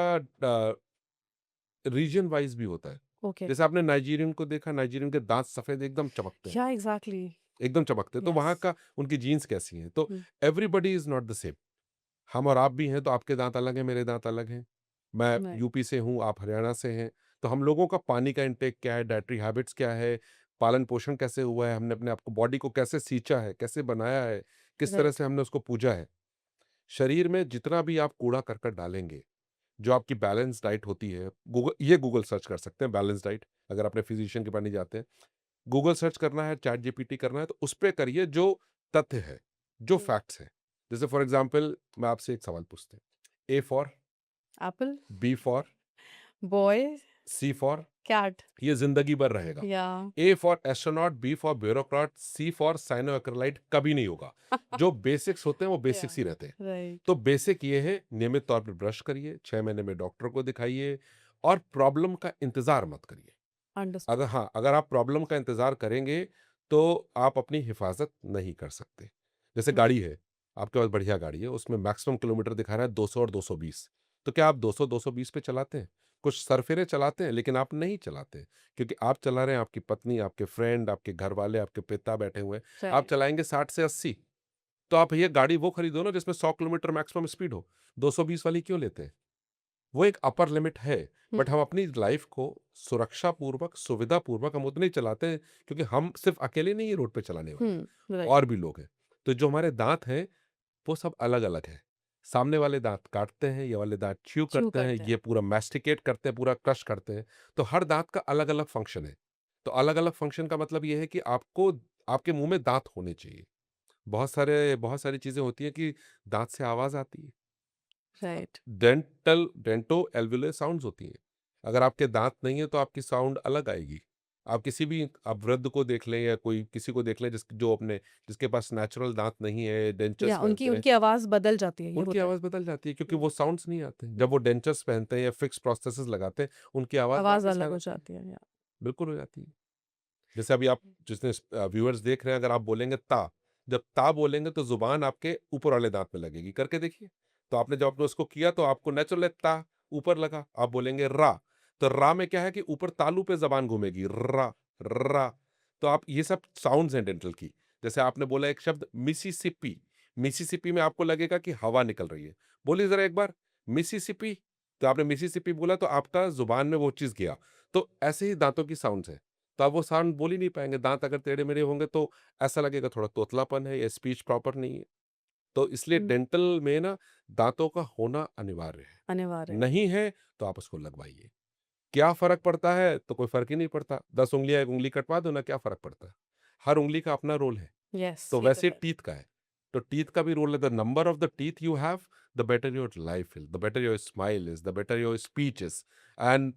रीजन वाइज़ भी होता है। ओके। जैसे आपने नाइजीरियन को देखा, नाइजीरियन के दाँत सफ़ेद एकदम चमकते हैं, या एग्ज़ैक्टली, एकदम चमकते हैं, तो यस। वहाँ का उनकी जीन्स कैसी हैं? तो hmm, everybody is not the same. हम और आप भी हैं, तो आपके दाँत अलग हैं, मेरे दाँत अलग हैं। मैं राइट, यूपी से हूँ, आप हरियाणा से हैं, तो हम लोगों का पानी का इंटेक क्या है, डाइटरी हैबिट्स क्या है, पालन-पोषण कैसे हुआ है, हमने अपने आप को बॉडी को कैसे सींचा है, कैसे बनाया है, किस तरह राइट, से हमने उसको पूजा है। शरीर में जितना भी आप कूड़ा-करकट डालेंगे, जो आपकी बैलेंस डाइट होती है, गूगल सर्च कर सकते हैं बैलेंस डाइट, अगर अपने फिजिशियन के पास नहीं जाते हैं। गूगल सर्च करना है, चैट जीपीटी करना है, तो उस पे करिए जो तथ्य है, जो हुँ, फैक्ट्स हैं। जैसे फॉर एग्ज़ाम्पल मैं आपसे एक सवाल पूछते हैं, A for, apple, B for, boy, C for, cat, ये ज़िंदगी भर रहेगा। या A for astronaut, B for bureaucrat, C for cyanoacrylate कभी नहीं होगा। जो बेसिक्स होते हैं वो या बेसिक्स ही रहते हैं। राइट, तो बेसिक ये है, नियमित तौर पे ब्रश करिए, 6 महीने में डॉक्टर को दिखाइए और प्रॉब्लम का इंतज़ार मत करिए। अंडरस्टूड, अगर आप प्रॉब्लम का इंतज़ार करेंगे, तो आप अपनी हिफ़ाज़त नहीं कर सकते। जैसे हुँ, गाड़ी है, आपके पास बढ़िया गाड़ी है, उसमें मैक्सिमम किलोमीटर दिखा रहा है 200 और 220, तो क्या आप 200-220 पे चलाते हैं? कुछ सरफेरे चलाते हैं, लेकिन आप नहीं चलाते, क्योंकि आप चला रहे हैं, आपकी पत्नी, आपके फ्रेंड, आपके घरवाले, आपके पिता बैठे हुए हैं, आप राइट, चलाएँगे 60 से 80, तो आप भैया गाड़ी वो खरीदो ना जिसमें 100 किलोमीटर मैक्सिमम स्पीड हो, 220 वाली क्यों लेते हैं? वो एक अपर लिमिट है, हुँ, बट हम अपनी लाइफ को सुरक्षापूर्वक, सुविधापूर्वक हम उतने ही चलाते हैं, क्योंकि हम सिर्फ़ अकेले नहीं है रोड पे चलाने वाले, हुँ, राइट, और भी लोग हैं। तो जो हमारे दाँत हैं, वो सब अलग-अलग हैं। सामने वाले दाँत काटते हैं, ये वाले दाँत च्यू च्यू करते हैं, करते हैं, ये पूरा मैस्टिकेट करते हैं, पूरा क्रश करते हैं। तो हर दाँत का अलग-अलग फंक्शन है। तो अलग-अलग फंक्शन का मतलब ये है कि आपको आपके मुँह में दाँत होने चाहिए। बहुत सारी चीज़ें होती हैं कि दाँत से आवाज़ आती है। राइट, डेंटो एल्वियोलर साउंड्स होती हैं। अगर आपके दाँत नहीं है तो आपकी साउंड अलग आएगी। आप किसी भी आप वृद्ध को देख लें या कोई किसी को देख लें जिसके पास नेचुरल दाँत नहीं है, डेंचर्स या उनकी पहनते हैं, उनकी आवाज़ बदल जाती है, ये उनकी होता है। आवाज़ बदल जाती है, क्योंकि हुँ, वो साउंड्स नहीं आते हैं। जब वो डेंचर्स पहनते हैं या फिक्स प्रोस्थेसिस लगाते हैं, उनकी आवाज़ आवाज़ वापस आ अलग हो जाती है। जाती है, या बिल्कुल हो जाती है। जैसे अभी आप जितने व्यूअर्स देख रहे हैं, अगर आप बोलेंगे ता, जब ता बोलेंगे तो ज़ुबान आपके ऊपर वाले दाँत में लगेगी, करके देखिए। तो आपने जब आपने उसको किया तो आपको नेचुरल है ता ऊपर लगा, आप बोलेंगे रा, तो रा में क्या है कि ऊपर तालू पे ज़बान घूमेगी, रा, रा। तो आप ये सब साउंड्स हैं डेंटल की। जैसे आपने बोला एक शब्द मिसिसिपी, मिसिसिपी में आपको लगेगा कि हवा निकल रही है। बोलिए ज़रा एक बार मिसिसिपी, तो आपने मिसिसिपी बोला तो आपका ज़ुबान में वो चीज़ गया। तो ऐसे ही दाँतों की साउंड्स हैं। तो आप वो साउंड बोल ही नहीं पाएँगे, दाँत अगर टेढ़े-मेढ़े होंगे तो ऐसा लगेगा थोड़ा तोतलापन है या स्पीच प्रॉपर नहीं है। तो इसलिए हुँ, डेंटल में ना दाँतों का होना अनिवार्य है। अनिवार्य है। नहीं है तो आप उसको लगवाइए। क्या फ़र्क पड़ता है? तो कोई फ़र्क ही नहीं पड़ता। 10 उँगलियाँ 1 उँगली कटवा दो ना, क्या फ़र्क पड़ता है? हर उँगली का अपना रोल है। यस, तो ये तो वैसे है। टीथ का है। तो टीथ का भी रोल है, the number of the teeth you have, the better your life is, the better your smile is, the better your speech is and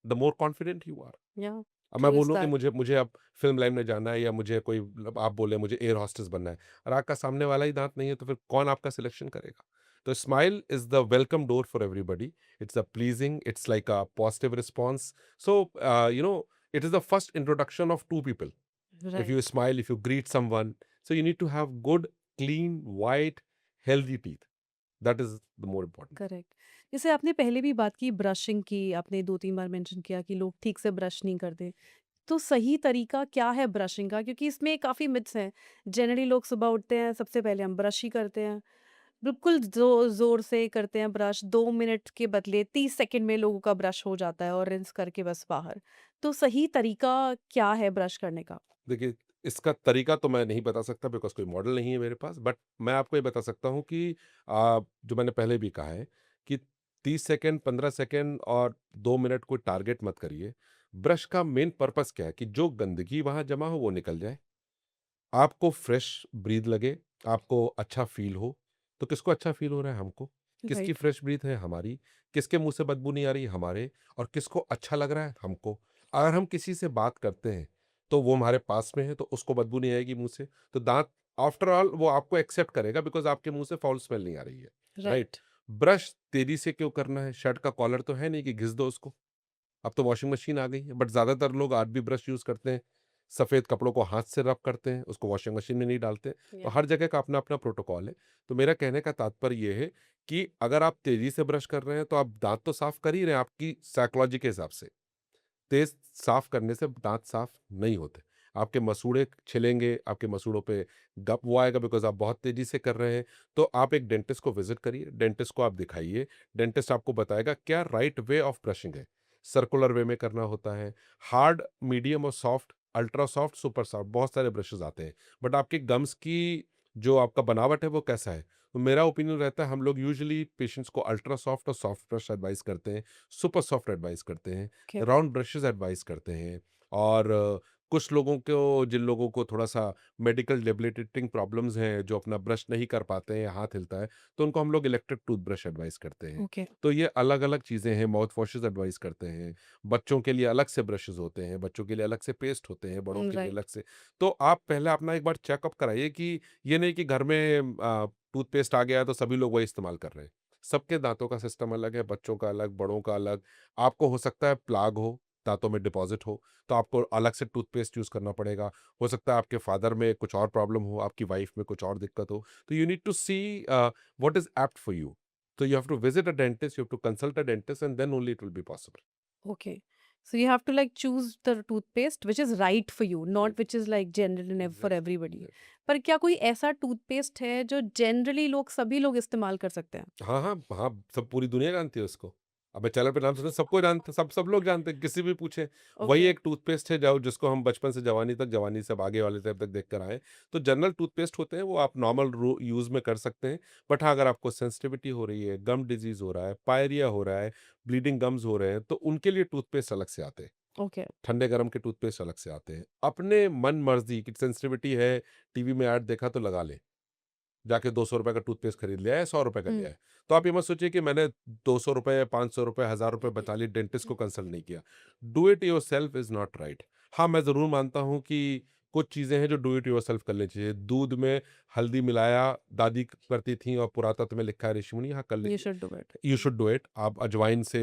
the more confident you are. या अब मैं true is बोलूँ कि that. मुझे मुझे अब film line में जाना है, या मुझे कोई आप बोले मुझे एयर होस्टेस बनना है, और आपका सामने वाला ही दाँत नहीं है, तो फिर कौन आपका सिलेक्शन करेगा? तो smile is the welcome door for everybody. It's a pleasing, it's like a positive response. So it is the first introduction of 2 people. If you right, smile, if you greet someone, so you need to have good, clean, white, healthy teeth. That is the more important. Correct. जैसे आपने पहले भी बात की brushing की, आपने 2-3 बार mention किया कि लोग ठीक से ब्रश नहीं करते। तो सही तरीका क्या है ब्रशिंग का? क्योंकि इसमें काफ़ी मिथ्स हैं। जनरली लोग सुबह उठते हैं, सबसे पहले हम ब्रश ही करते हैं। बिल्कुल ज़ोर से करते हैं ब्रश, 2 मिनट के बदले 30 सेकंड में लोगों का ब्रश हो जाता है और रिंस करके बस बाहर। तो सही तरीका क्या है ब्रश करने का? देखिए, इसका तरीका तो मैं नहीं बता सकता, बिकॉज़ कोई मॉडल नहीं है मेरे पास, बट मैं आपको ये बता सकता हूँ कि जो मैंने पहले भी कहा है कि 30 सेकंड, 15 सेकंड और 2 मिनट कोई टारगेट मत करिए। ब्रश का मेन पर्पस क्या है कि जो गंदगी वहाँ जमा हो वो निकल जाए। आपको फ्रेश ब्रीथ लगे, आपको अच्छा फ़ील हो। तो किसको अच्छा फ़ील हो रहा है? हमको। किसकी राइट, फ्रेश ब्रीथ है? हमारी। किसके मुँह से बदबू नहीं आ रही? हमारे। और किसको अच्छा लग रहा है? हमको। अगर हम किसी से बात करते हैं, तो वो हमारे पास में है, तो उसको बदबू नहीं आएगी मुँह से। तो दाँत आफ्टर ऑल वो आपको एक्सेप्ट करेगा, बिकॉज़ आपके मुँह से फाउल स्मेल नहीं आ रही है, राइट? राइट। ब्रश तेज़ी से क्यों करना है? शर्ट का कॉलर तो है नहीं कि घिस दो उसको। अब तो वॉशिंग मशीन आ गई है, बट ज़्यादातर लोग आज भी ब्रश यूज़ करते हैं। सफ़ेद कपड़ों को हाथ से रब करते हैं, उसको वॉशिंग मशीन में नहीं डालते। तो या हर जगह का अपना-अपना प्रोटोकॉल है। तो मेरा कहने का तात्पर्य ये है कि अगर आप तेज़ी से ब्रश कर रहे हैं, तो आप दाँत तो साफ़ कर ही रहे हैं आपकी साइकोलॉजी के हिसाब से। तेज़ साफ़ करने से दाँत साफ़ नहीं होते। आपके मसूड़े छिलेंगे, आपके मसूड़ों पे गप वो आएगा बिकॉज़ आप बहुत तेज़ी से कर रहे हैं। तो आप एक डेंटिस्ट को विज़िट करिए, डेंटिस्ट को आप दिखाइए, डेंटिस्ट आपको बताएगा क्या राइट वे ऑफ ब्रशिंग है। सर्कुलर वे में करना होता है, हार्ड, मीडियम और soft, ultra soft, super soft बहुत सारे ब्रशेज़ आते हैं। बट आपके गम्स की जो आपका बनावट है वो कैसा है? तो मेरा ओपिनियन रहता है हम लोग यूजुअली पेशेंट्स को अल्ट्रा सॉफ्ट और सॉफ्ट ब्रश एडवाइस करते हैं, सुपर सॉफ्ट एडवाइस करते हैं। ओके। राउंड ब्रशेस एडवाइस करते हैं और कुछ लोगों को जिन लोगों को थोड़ा-सा मेडिकल डेबिलिटेटिंग प्रॉब्लम्स हैं, जो अपना ब्रश नहीं कर पाते हैं या हाथ हिलता है, तो उनको हम लोग इलेक्ट्रिक टूथब्रश एडवाइस करते हैं। ओके। तो ये अलग-अलग चीज़ें हैं, माउथ वॉशेस एडवाइस करते हैं, बच्चों के लिए अलग से ब्रशेस होते हैं, बच्चों के लिए अलग से पेस्ट होते हैं, बड़ों के लिए राइट। अलग से। तो आप पहले अपना एक बार चेकअप कराइए कि ये नहीं कि घर में टूथपेस्ट आ गया है तो सभी लोग वही इस्तेमाल कर रहे हैं। सबके दाँतों का सिस्टम अलग है, बच्चों का अलग, बड़ों का अलग। आपको हो सकता है प्लाग हो, दाँतों में डिपॉज़िट हो, तो आपको अलग से टूथपेस्ट यूज़ करना पड़ेगा। हो सकता है आपके फादर में कुछ और प्रॉब्लम हो, आपकी वाइफ़ में कुछ और दिक्कत हो। तो you need to see what is apt for you. So you have to visit a dentist, you have to consult a dentist, and then only it will be possible. Okay. So you have to like choose the toothpaste which is right for you, not which Exactly. Is like general in for Exactly. Everybody. Exactly. पर क्या कोई ऐसा toothpaste है जो generally लोग सभी लोग इस्तेमाल कर सकते हैं? हाँ, हाँ, हाँ, सब पूरी दुनिया जानती है उसको। अब मैं चैनल पे नाम सुना सबको जानते सब लोग जानते हैं, किसी भी पूछे। वही ओके। एक टूथपेस्ट है जो जिसको हम बचपन से जवानी तक, जवानी से अब आगे वाले टाइम तक देख कर आए हैं। तो जनरल टूथपेस्ट होते हैं, वो आप नॉर्मल रू यूज़ में कर सकते हैं। बट हाँ, अगर आपको सेंसिटिविटी हो रही है, गम डिज़ीज़ हो रहा है, पायरिया हो रहा है, ब्लीडिंग गम्स हो रहे हैं, तो उनके लिए टूथपेस्ट अलग से आते हैं। ओके। ठंडे-गरम के टूथपेस्ट अलग से आते हैं। अपने मन मर्ज़ी की सेंसिटिविटी है, टीवी में ऐड देखा तो लगा लें। जाके ₹200 का टूथपेस्ट खरीद लिया है, ₹100 का हुँ। लिया है। तो आप ये मत सोचिए कि मैंने ₹200, ₹500, ₹1000 बचा लिए, डेंटिस्ट को कंसल्ट नहीं किया। Do it yourself is not right. हाँ, मैं ज़रूर मानता हूँ कि कुछ चीज़ें हैं जो डू इट योरसेल्फ कर लेनी चाहिए। दूध में हल्दी मिलाया दादी करती थीं और पुरातत्व में लिखा है ऋषि-मुनि, हाँ, कर यू लीजिए। Should do it. You should do it. आप अजवाइन से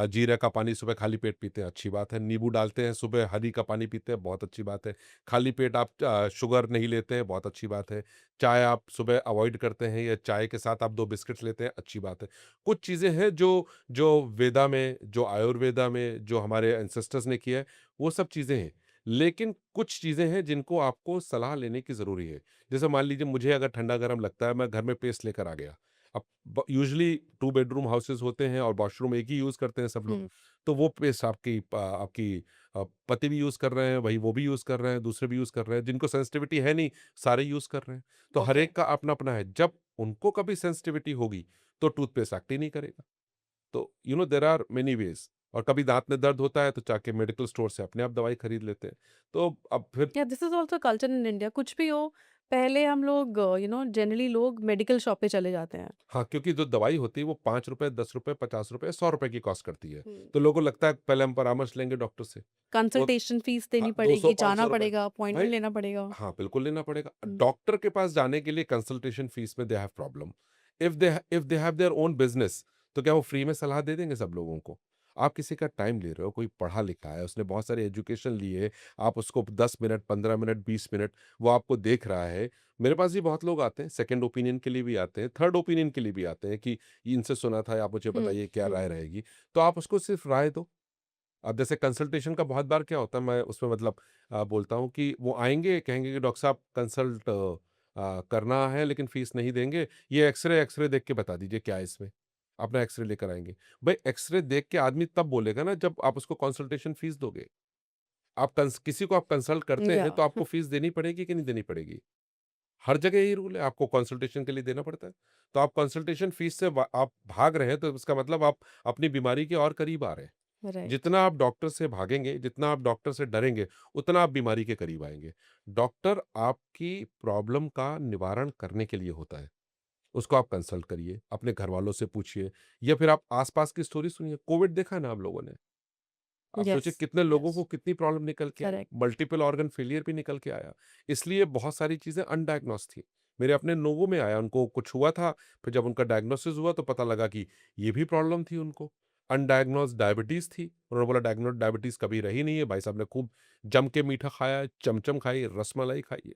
जीरे का पानी सुबह खाली पेट पीते हैं, अच्छी बात है। नींबू डालते हैं, सुबह हरी का पानी पीते हैं, बहुत अच्छी बात है। खाली पेट आप शुगर नहीं लेते हैं, बहुत अच्छी बात है। चाय आप सुबह अवॉइड करते हैं या चाय के साथ आप 2 बिस्किट्स लेते हैं, अच्छी बात है। कुछ चीज़ें हैं जो जो वेदा में, जो आयुर्वेदा में, जो हमारे एंसेस्टर्स ने किया है, वो सब चीज़ें हैं। लेकिन कुछ चीज़ें हैं जिनको आपको सलाह लेने की ज़रूरी है। जैसे मान लीजिए मुझे अगर ठंडा-गरम लगता है, मैं घर में पेस्ट लेकर आ गया। अब यूजुअली 2 बेडरूम हाउसेस होते हैं और वॉशरूम एक ही यूज़ करते हैं सब लोग। हुँ। तो वो पेस्ट आपकी पति भी यूज़ कर रहे हैं, वही वो भी यूज़ कर रहे हैं, दूसरे भी यूज़ कर रहे हैं, जिनको सेंसिटिविटी है नहीं, सारे यूज़ कर रहे हैं। तो हर ओके। एक का अपना-अपना है। जब उनको कभी सेंसिटिविटी होगी, तो टूथपेस्ट एक्ट ही नहीं करेगा। तो देयर आर मेनी वेज़। और कभी दाँत में दर्द होता है, तो जाके मेडिकल स्टोर से अपने आप दवाई खरीद लेते हैं। तो अब फिर या this is also culture in India, कुछ भी हो, पहले हम लोग जनरली लोग मेडिकल शॉप पे चले जाते हैं। हाँ, क्योंकि जो दवाई होती है वो ₹5, ₹10, ₹50, ₹100 की कॉस्ट करती है। हुँ। तो लोगों को लगता है पहले हम परामर्श लेंगे डॉक्टर से। वो कंसल्टेशन फीस हाँ, देनी पड़ेगी, जाना 200-500 रुपए। पड़ेगा, अपॉइंटमेंट भाई लेना पड़ेगा। हाँ, बिल्कुल लेना पड़ेगा। हुँ। डॉक्टर के पास जाने के लिए कंसल्टेशन फीस में they have problem. If they have their own business, तो क्या वो फ्री में सलाह दे देंगे सब लोगों को? आप किसी का टाइम ले रहे हो, कोई पढ़ा-लिखा है, उसने बहुत सारी एजुकेशन ली है, आप उसको 10 मिनट, 15 मिनट, 20 मिनट वो आपको देख रहा है। मेरे पास भी बहुत लोग आते हैं, सेकंड ओपिनियन के लिए भी आते हैं, थर्ड ओपिनियन के लिए भी आते हैं कि इनसे सुना था, आप मुझे हुँ। बताइए क्या हुँ। राय रहेगी? तो आप उसको सिर्फ राय दो। अब जैसे कंसल्टेशन का बहुत बार क्या होता है, मैं उसमें मतलब बोलता हूँ कि वो आएँगे, कहेंगे कि डॉक्टर साहब कंसल्ट करना है लेकिन फीस नहीं देंगे। ये एक्स-रे देख के बता दीजिए क्या है इसमें? अपना एक्स-रे लेकर आएँगे। भई एक्स-रे देख के आदमी तब बोलेगा ना जब आप उसको कंसल्टेशन फीस दोगे। आप किसी को आप कंसल्ट करते या हैं तो आपको फीस देनी पड़ेगी कि नहीं देनी पड़ेगी? हर जगह यही रूल है, आपको कंसल्टेशन के लिए देना पड़ता है। तो आप कंसल्टेशन फीस से आप भाग रहे हैं तो इसका मतलब आप अपनी बीमारी के और करीब आ रहे हैं। राइट। जितना आप डॉक्टर से भागेंगे, जितना आप डॉक्टर से डरेंगे, उतना आप बीमारी के करीब आएँगे। डॉक्टर आपकी प्रॉब्लम का निवारण करने के लिए होता है। उसको आप कंसल्ट करिए, अपने घरवालों से पूछिए या फिर आप आस-पास की स्टोरी सुनिए। कोविड देखा है ना आप लोगों ने? आप यस। सोचिए कितने लोगों यस। को कितनी प्रॉब्लम निकल के आई, करेक्ट। मल्टीपल ऑर्गन फेलियर भी निकल के आया। इसलिए बहुत सारी चीज़ें अनडायग्नोस्ड थी। मेरे अपने लोगों में आया, उनको कुछ हुआ था, फिर जब उनका डायग्नोसिस हुआ तो पता लगा कि ये भी प्रॉब्लम थी उनको। अनडायग्नोस्ड डायबिटीज़ थी। उन्होंने बोला डायग्नोस्ड डायबिटीज़ कभी रही नहीं है। भाई साहब ने खूब जम के मीठा खाया, चमचम खाई, रसमलाई खाई है।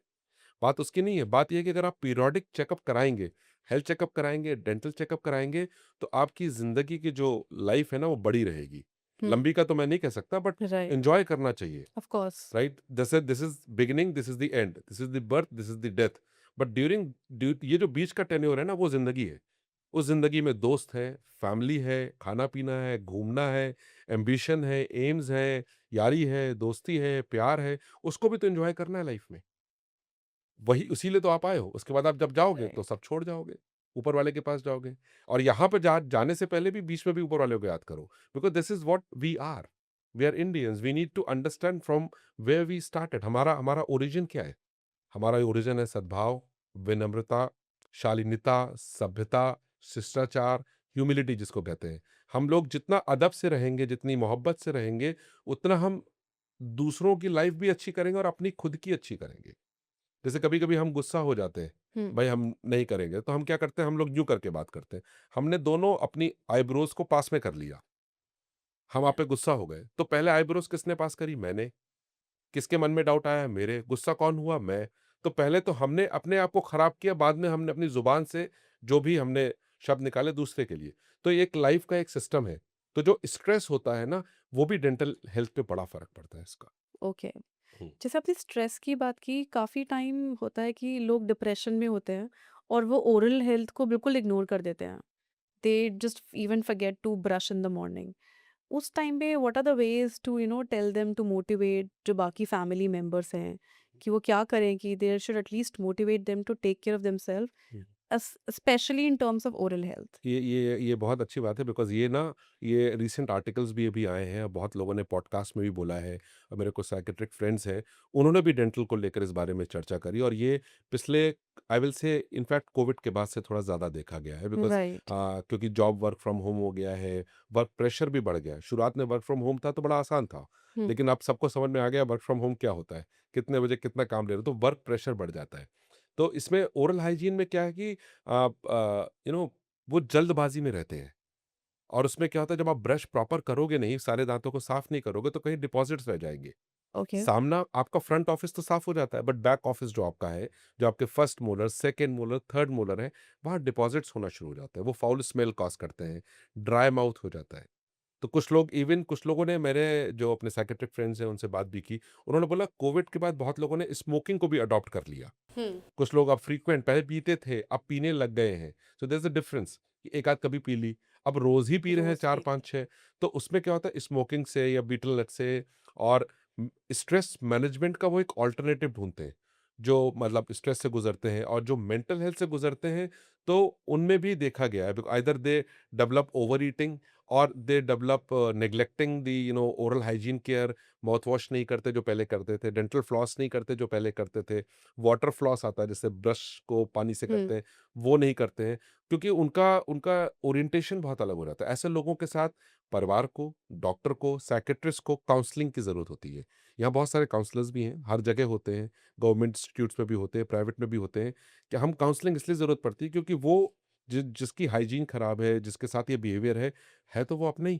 बात उसकी नहीं है, बात ये है कि अगर आप पीरियोडिक चेकअप कराएँगे, हेल्थ चेकअप कराएँगे, डेंटल चेकअप कराएँगे, तो आपकी ज़िंदगी की जो लाइफ़ है ना, वो बड़ी रहेगी। हुँ, लंबी का तो मैं नहीं कह सकता, बट राइट, एन्जॉय करना चाहिए। Of course. राइट, जैसे this is beginning, this is the end, this is the birth, this is the death, but during ये जो बीच का टेन्योर है ना, वो जिंदगी है। उस जिंदगी में दोस्त है, फैमिली है, खाना पीना है, घूमना है, एम्बिशन है, एम्स है, यारी है, दोस्ती है, प्यार है, उसको भी तो एंजॉय करना है लाइफ में। वही उसीलिए तो आप आए हो। उसके बाद आप जब जाओगे तो राइट, सब छोड़ जाओगे, ऊपर वाले के पास जाओगे। और यहाँ पे जाने से पहले भी बीच में भी ऊपर वाले को याद करो, because this is what we are. We are Indians, we need to understand from where we started. हमारा हमारा ओरिजिन क्या है? हमारा ओरिजिन है सद्भाव, विनम्रता, शालीनता, सभ्यता, शिष्टाचार, ह्यूमिलिटी जिसको कहते हैं। हम लोग जितना अदब से रहेंगे, जितनी मोहब्बत से रहेंगे, उतना हम दूसरों की लाइफ़ भी अच्छी करेंगे और अपनी खुद की अच्छी करेंगे। जैसे कभी-कभी हम गुस्सा हो जाते हैं, हुँ, भाई हम नहीं करेंगे, तो हम क्या करते हैं, हम लोग यूँ करके बात करते हैं। हमने दोनों अपनी आईब्रोज़ को पास में कर लिया, हम आप पे गुस्सा हो गए, तो पहले आईब्रोज़ किसने पास करी? मैंने। किसके मन में डाउट आया? मेरे। गुस्सा कौन हुआ? मैं। तो पहले तो हमने अपने आप को खराब किया, बाद में हमने अपनी ज़ुबान से जो भी हमने शब्द निकाले दूसरे के लिए। तो ये एक लाइफ़ का एक सिस्टम है। तो जो स्ट्रेस होता है ना, वो भी डेंटल हेल्थ पे बड़ा फ़र्क पड़ता है इसका। ओके। हुँ। जैसे आपने स्ट्रेस की बात की, काफ़ी टाइम होता है कि लोग डिप्रेशन में होते हैं और वो ओरल हेल्थ को बिल्कुल इग्नोर कर देते हैं। They just even forget to brush in the morning. उस टाइम पे what are the ways to tell them to motivate जो बाकी फैमिली मेंबर्स हैं, कि वो क्या करें कि they should at least motivate them to take care of themselves hmm. Specially in terms of oral health? ये बहुत अच्छी बात है, बिकॉज़ ये ना, ये रीसेंट आर्टिकल्स भी अभी आए हैं, बहुत लोगों ने पॉडकास्ट में भी बोला है, और मेरे कुछ साइकियाट्रिक फ्रेंड्स हैं, उन्होंने भी डेंटल को लेकर इस बारे में चर्चा करी, और ये पिछले, आई विल से, इनफैक्ट कोविड के बाद से थोड़ा ज़्यादा देखा गया है, बिकॉज़ राइट। क्योंकि जॉब वर्क फ्रॉम होम हो गया है, वर्क प्रेशर भी बढ़ गया है। शुरुआत में वर्क फ्रॉम होम था तो बड़ा आसान था, हुँ, लेकिन अब सबको समझ में आ गया वर्क फ्रॉम होम क्या होता है, कितने बजे कितना काम ले रहे हो, तो वर्क प्रेशर बढ़ जाता है। तो इसमें ओरल हाइजीन में क्या है कि आप वो जल्दबाजी में रहते हैं, और उसमें क्या होता है, जब आप ब्रश प्रॉपर करोगे नहीं, सारे दांतों को साफ नहीं करोगे, तो कहीं डिपॉजिट्स रह जाएंगे। ओके। सामना आपका फ्रंट ऑफिस तो साफ हो जाता है, बट बैक ऑफिस जो आपका है, जो आपके first molar, second molar, third molar है, वहां डिपॉजिट्स होना शुरू हो जाते हैं, वो फाउल स्मेल कॉज करते हैं, ड्राई माउथ हो जाता है। तो कुछ लोग, इवन कुछ लोगों ने, मेरे जो अपने साइकेट्रिक फ्रेंड्स हैं उनसे बात भी की, उन्होंने बोला कोविड के बाद बहुत लोगों ने स्मोकिंग को भी अडॉप्ट कर लिया। हुँ, कुछ लोग अब फ्रीक्वेंट, पहले पीते थे, अब पीने लग गए हैं। So there is a difference कि एक आध कभी पी ली, अब रोज़ ही पी रहे हैं रोज़ 4, पी 5, 6। तो उसमें क्या होता है, स्मोकिंग से या बीटल नट से, और स्ट्रेस मैनेजमेंट का वो एक अल्टरनेटिव ढूँढते हैं, जो मतलब स्ट्रेस से गुज़रते हैं और जो मेंटल हेल्थ से गुज़रते हैं, तो उनमें भी देखा गया है, either they develop over eating, और they develop neglecting the oral hygiene care, mouth wash नहीं करते जो पहले करते थे, डेंटल फ्लॉस नहीं करते जो पहले करते थे, वाटर फ्लॉस आता है जिससे ब्रश को पानी से हुँ, करते हैं, वो नहीं करते हैं, क्योंकि उनका उनका ओरिएंटेशन बहुत अलग हो जाता है। ऐसे लोगों के साथ परिवार को, डॉक्टर को, साइकियाट्रिस्ट को काउंसलिंग की ज़रूरत होती है। यहाँ बहुत सारे काउंसलर्स भी हैं, हर जगह होते हैं, गवर्नमेंट इंस्टीट्यूट्स में भी होते हैं, प्राइवेट में भी होते हैं, कि हम काउंसलिंग इसलिए ज़रूरत पड़ती है क्योंकि वो जिसकी हाइजीन खराब है, जिसके साथ ये बिहेवियर है तो वो अपने ही।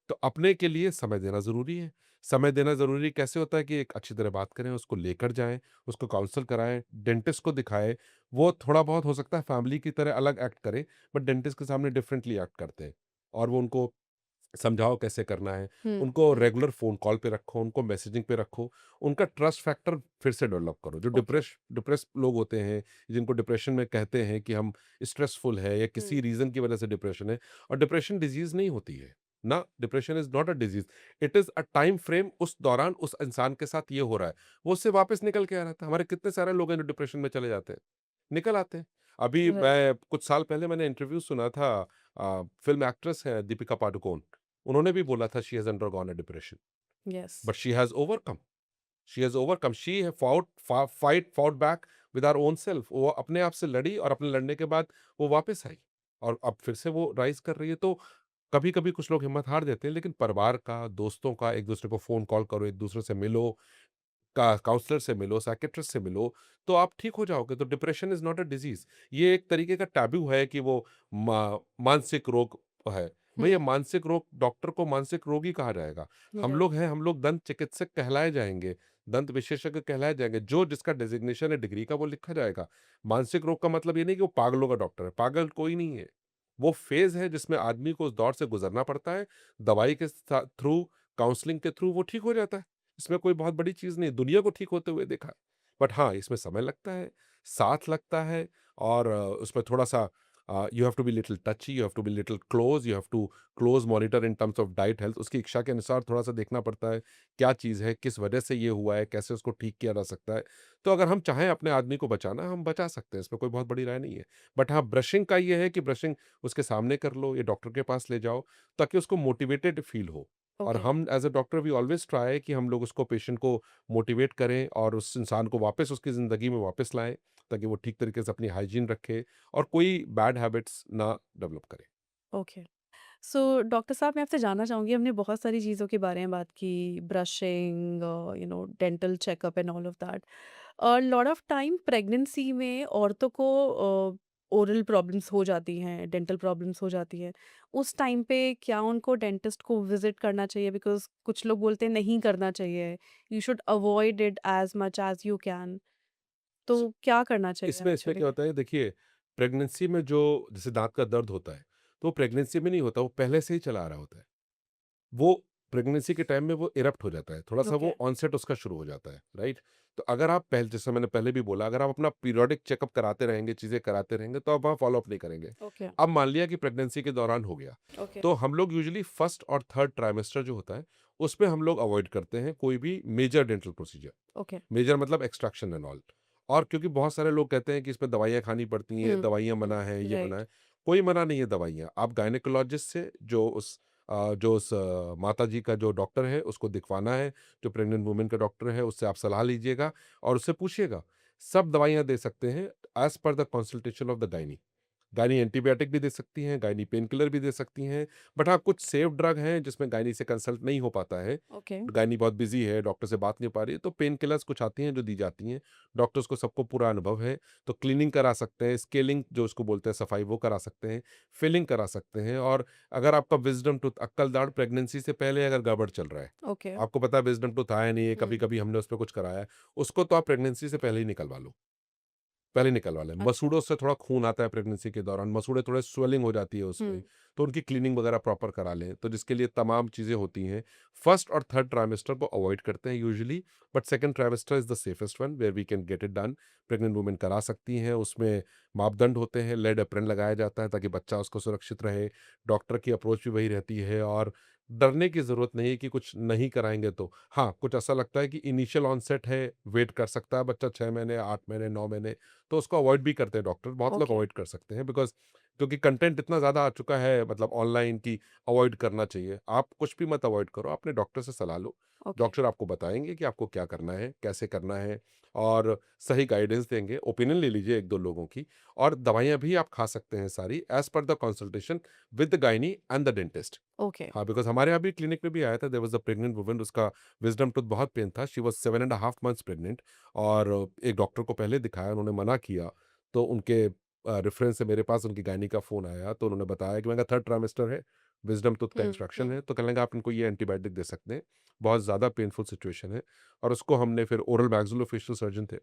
तो अपने के लिए समय देना ज़रूरी है। समय देना ज़रूरी कैसे होता है कि एक अच्छी तरह बात करें, उसको लेकर जाएँ, उसको काउंसल कराएँ, डेंटिस्ट को दिखाएँ। वो थोड़ा बहुत हो सकता है फैमिली की तरह अलग एक्ट करे, बट डेंटिस्ट के सामने डिफरेंटली एक्ट करते हैं। और वो उनको समझाओ कैसे करना है, हुँ, उनको हुँ, रेगुलर फ़ोन कॉल पे रखो, उनको मैसेजिंग पे रखो, उनका ट्रस्ट फैक्टर फिर से डेवलप करो। जो ओके। डिप्रेस लोग होते हैं, जिनको डिप्रेशन में कहते हैं कि हम स्ट्रेसफुल है या हुँ, किसी रीज़न की वजह से डिप्रेशन है, और डिप्रेशन डिज़ीज़ नहीं होती है। ना, depression is not a disease, it is a time frame, उस दौरान उस इंसान के साथ ये हो रहा है, वो उससे वापस निकल के आ रहा था। हमारे कितने सारे लोग हैं जो डिप्रेशन में चले जाते हैं, निकल आते हैं। अभी राइट, मैं कुछ साल पहले मैंने इंटरव्यू सुना था, फ़िल्म एक्ट्रेस हैं दीपिका पादुकोण। उन्होंने भी बोला था she has undergone a depression, yes, but she has overcome, she have fought back with her own self. वो अपने आप से लड़ी, और अपने लड़ने के बाद वो वापस आई, और अब फिर से वो राइज़ कर रही है। तो कभी-कभी कुछ लोग हिम्मत हार देते हैं, लेकिन परिवार का, दोस्तों का, एक-दूसरे को फ़ोन कॉल करो, एक-दूसरे से मिलो, का काउंसलर से मिलो, साइकियाट्रिस्ट से मिलो, तो आप ठीक हो जाओगे। तो depression is not a disease. ये एक तरीके का टैबू है कि वो मानसिक रोग है। भैया हुँ, मानसिक रोग डॉक्टर को मानसिक रोगी कहा जाएगा। हम राइट, लोग हैं, हम लोग दंत चिकित्सक कहलाए जाएँगे, दंत विशेषज्ञ कहलाए जाएँगे, जो जिसका डेज़िग्नेशन है डिग्री का वो लिखा जाएगा। मानसिक रोग का मतलब ये नहीं कि वो पागलों का डॉक्टर है, पागल कोई नहीं है। वो फ़ेज़ है जिसमें आदमी को उस दौर से गुज़रना पड़ता है, दवाई के थ्रू, काउंसलिंग के थ्रू वो ठीक हो जाता है। इसमें कोई बहुत बड़ी चीज़ नहीं है, दुनिया को ठीक होते हुए देखा है। बट हाँ, इसमें समय लगता है, साथ लगता है और उसमें थोड़ा-सा you have to be little touchy, you have to be little close, you have to close monitor in terms of diet health। उसकी इच्छा के अनुसार थोड़ा-सा देखना पड़ता है, क्या चीज़ है, किस वजह से ये हुआ है, कैसे उसको ठीक किया जा सकता है। तो अगर हम चाहें अपने आदमी को बचाना, हम बचा सकते हैं, इसमें कोई बहुत बड़ी राय नहीं है। बट हाँ, ब्रशिंग का ये है कि ब्रशिंग उसके सामने कर लो या डॉक्टर के पास ले जाओ, ताकि उसको मोटिवेटेड फ़ील हो। और ओके, हम as a doctor V always try कि हम लोग उसको पेशेंट को मोटिवेट करें और उस इंसान को वापस उसकी ज़िंदगी में वापस लाएँ, ताकि वो ठीक तरीके से अपनी हाइजीन रखे और कोई बैड हैबिट्स ना डेवलप करे। ओके। सो डॉक्टर साहब मैं आपसे जानना चाहूँगी हमने बहुत सारी चीज़ों के बारे में बात की brushing dental checkup and all of that lot of time pregnancy में औरतों को ओरल प्रॉब्लम्स हो जाती हैं डेंटल प्रॉब्लम्स हो जाती हैं उस टाइम पे क्या उनको डेंटिस्ट को विजिट करना चाहिए बिकॉज कुछ लोग बोलते हैं नहीं करना चाहिए you should avoid it as much as you can तो स क्या करना चाहिए इसमें इसमें एक्चुअली क्या होता है देखिए, प्रेगनेंसी में जो जैसे दाँत का दर्द होता है, तो वो प्रेगनेंसी में नहीं होता, वो पहले से ही चला आ रहा होता है। वो प्रेगनेंसी के टाइम में वो इरप्ट हो जाता है, थोड़ा-सा ओके वो ऑनसेट उसका शुरू हो जाता है, राइट? तो अगर आप जैसे मैंने पहले भी बोला, अगर आप अपना पीरियोडिक चेकअप कराते रहेंगे, चीज़ें कराते रहेंगे, तो आप वहाँ फ़ॉलो-अप नहीं करेंगे। ओके अब मान लिया कि प्रेगनेंसी के दौरान हो गया, ओके तो हम लोग यूजुअली फर्स्ट और थर्ड ट्राइमेस्टर जो होता है, उसमें हम लोग अवॉइड करते हैं कोई भी major dental procedure. Okay major मतलब एक्सट्रैक्शन एंड ऑल। और क्योंकि बहुत सारे लोग कहते हैं कि इसमें दवाइयाँ खानी पड़ती हैं, दवाइयाँ मना है, ये मना राइट है। कोई मना नहीं है दवाइयाँ। आप गायनेकोलॉजिस्ट से जो उस माताजी का जो डॉक्टर है उसको दिखवाना है, जो प्रेग्नेंट वुमन का डॉक्टर है उससे आप सलाह लीजिएगा और उससे पूछिएगा। सब दवाइयाँ दे सकते हैं as per the consultation of the gynae. Gynae antibiotic भी दे सकती हैं, गायनी पेन किलर भी दे सकती हैं, बट हाँ, कुछ सेफ ड्रग हैं जिसमें गायनी से कंसल्ट नहीं हो पाता है। ओके गायनी बहुत बिज़ी है, डॉक्टर से बात नहीं हो पा रही है, तो पेन किलर्स कुछ आती हैं जो दी जाती हैं। डॉक्टर्स को सबको पूरा अनुभव है, तो क्लीनिंग करा सकते हैं, स्केलिंग जो उसको बोलते हैं सफाई वो करा सकते हैं, फिलिंग करा सकते हैं और अगर आपका विज़डम टूथ अक्कल दाँत प्रेगनेंसी से पहले अगर गड़बड़ चल रहा है, ओके आपको पता है विज़डम टूथ आया नहीं है, हम्म कभी-कभी हमने उसपे कुछ कराया है, उसको तो आप प्रेगनेंसी से पहले ही निकलवा लो। पहले निकलवा लें। अच्छा मसूड़ों से थोड़ा खून आता है प्रेगनेंसी के दौरान, मसूड़े थोड़े स्वेलिंग हो जाती है उसमें, हुँ, तो उनकी क्लीनिंग वगैरह प्रॉपर करा लें, तो जिसके लिए तमाम चीज़ें होती हैं। फर्स्ट और थर्ड ट्राइमेस्टर को अवॉइड करते हैं usually, but second trimester is the safest one where we can get it done. Pregnant women करा सकती हैं, उसमें मापदंड होते हैं, लेड एप्रन लगाया जाता है ताकि बच्चा उसको सुरक्षित रहे। डॉक्टर की अप्रोच भी वही रहती है और डरने की ज़रूरत नहीं है कि कुछ नहीं कराएँगे तो। हाँ, कुछ ऐसा लगता है कि इनिशियल ऑनसेट है, वेट कर सकता है बच्चा 6 महीने, 8 महीने, 9 महीने, तो उसको अवॉइड भी करते हैं डॉक्टर, बहुत लोग ओके, अवॉइड कर सकते हैं बिकॉज़ क्योंकि कंटेंट इतना ज़्यादा आ चुका है मतलब ऑनलाइन कि अवॉइड करना चाहिए। आप कुछ भी मत अवॉइड करो, अपने डॉक्टर से सलाह लो। ओके, डॉक्टर आपको बताएँगे कि आपको क्या करना है, कैसे करना है और सही गाइडेंस देंगे, ओपिनियन ले लीजिए 1-2 लोगों की और दवाइयाँ भी आप खा सकते हैं सारी as per the consultation with the gynae and the dentist. Okay, हाँ, बिकॉज़ हमारे यहाँ भी क्लिनिक में भी आया था, there was a pregnant woman, उसका विज़डम टूथ बहुत पेन था, she was 7 and a half months pregnant और एक डॉक्टर को पहले दिखाया, उन्होंने मना किया, तो उनके रेफ़रेंस से मेरे पास उनकी गायनी का फ़ोन आया, तो उन्होंने बताया कि मैंने कहा थर्ड ट्राइमेस्टर है, विज़डम टूथ का इंस्ट्रक्शन हुँ, है, तो कहने लगा आप इनको ये एंटीबायोटिक दे सकते हैं, बहुत ज़्यादा पेनफुल सिचुएशन है और उसको हमने फिर ओरल मैक्सिलोफेशियल सर्जन थे,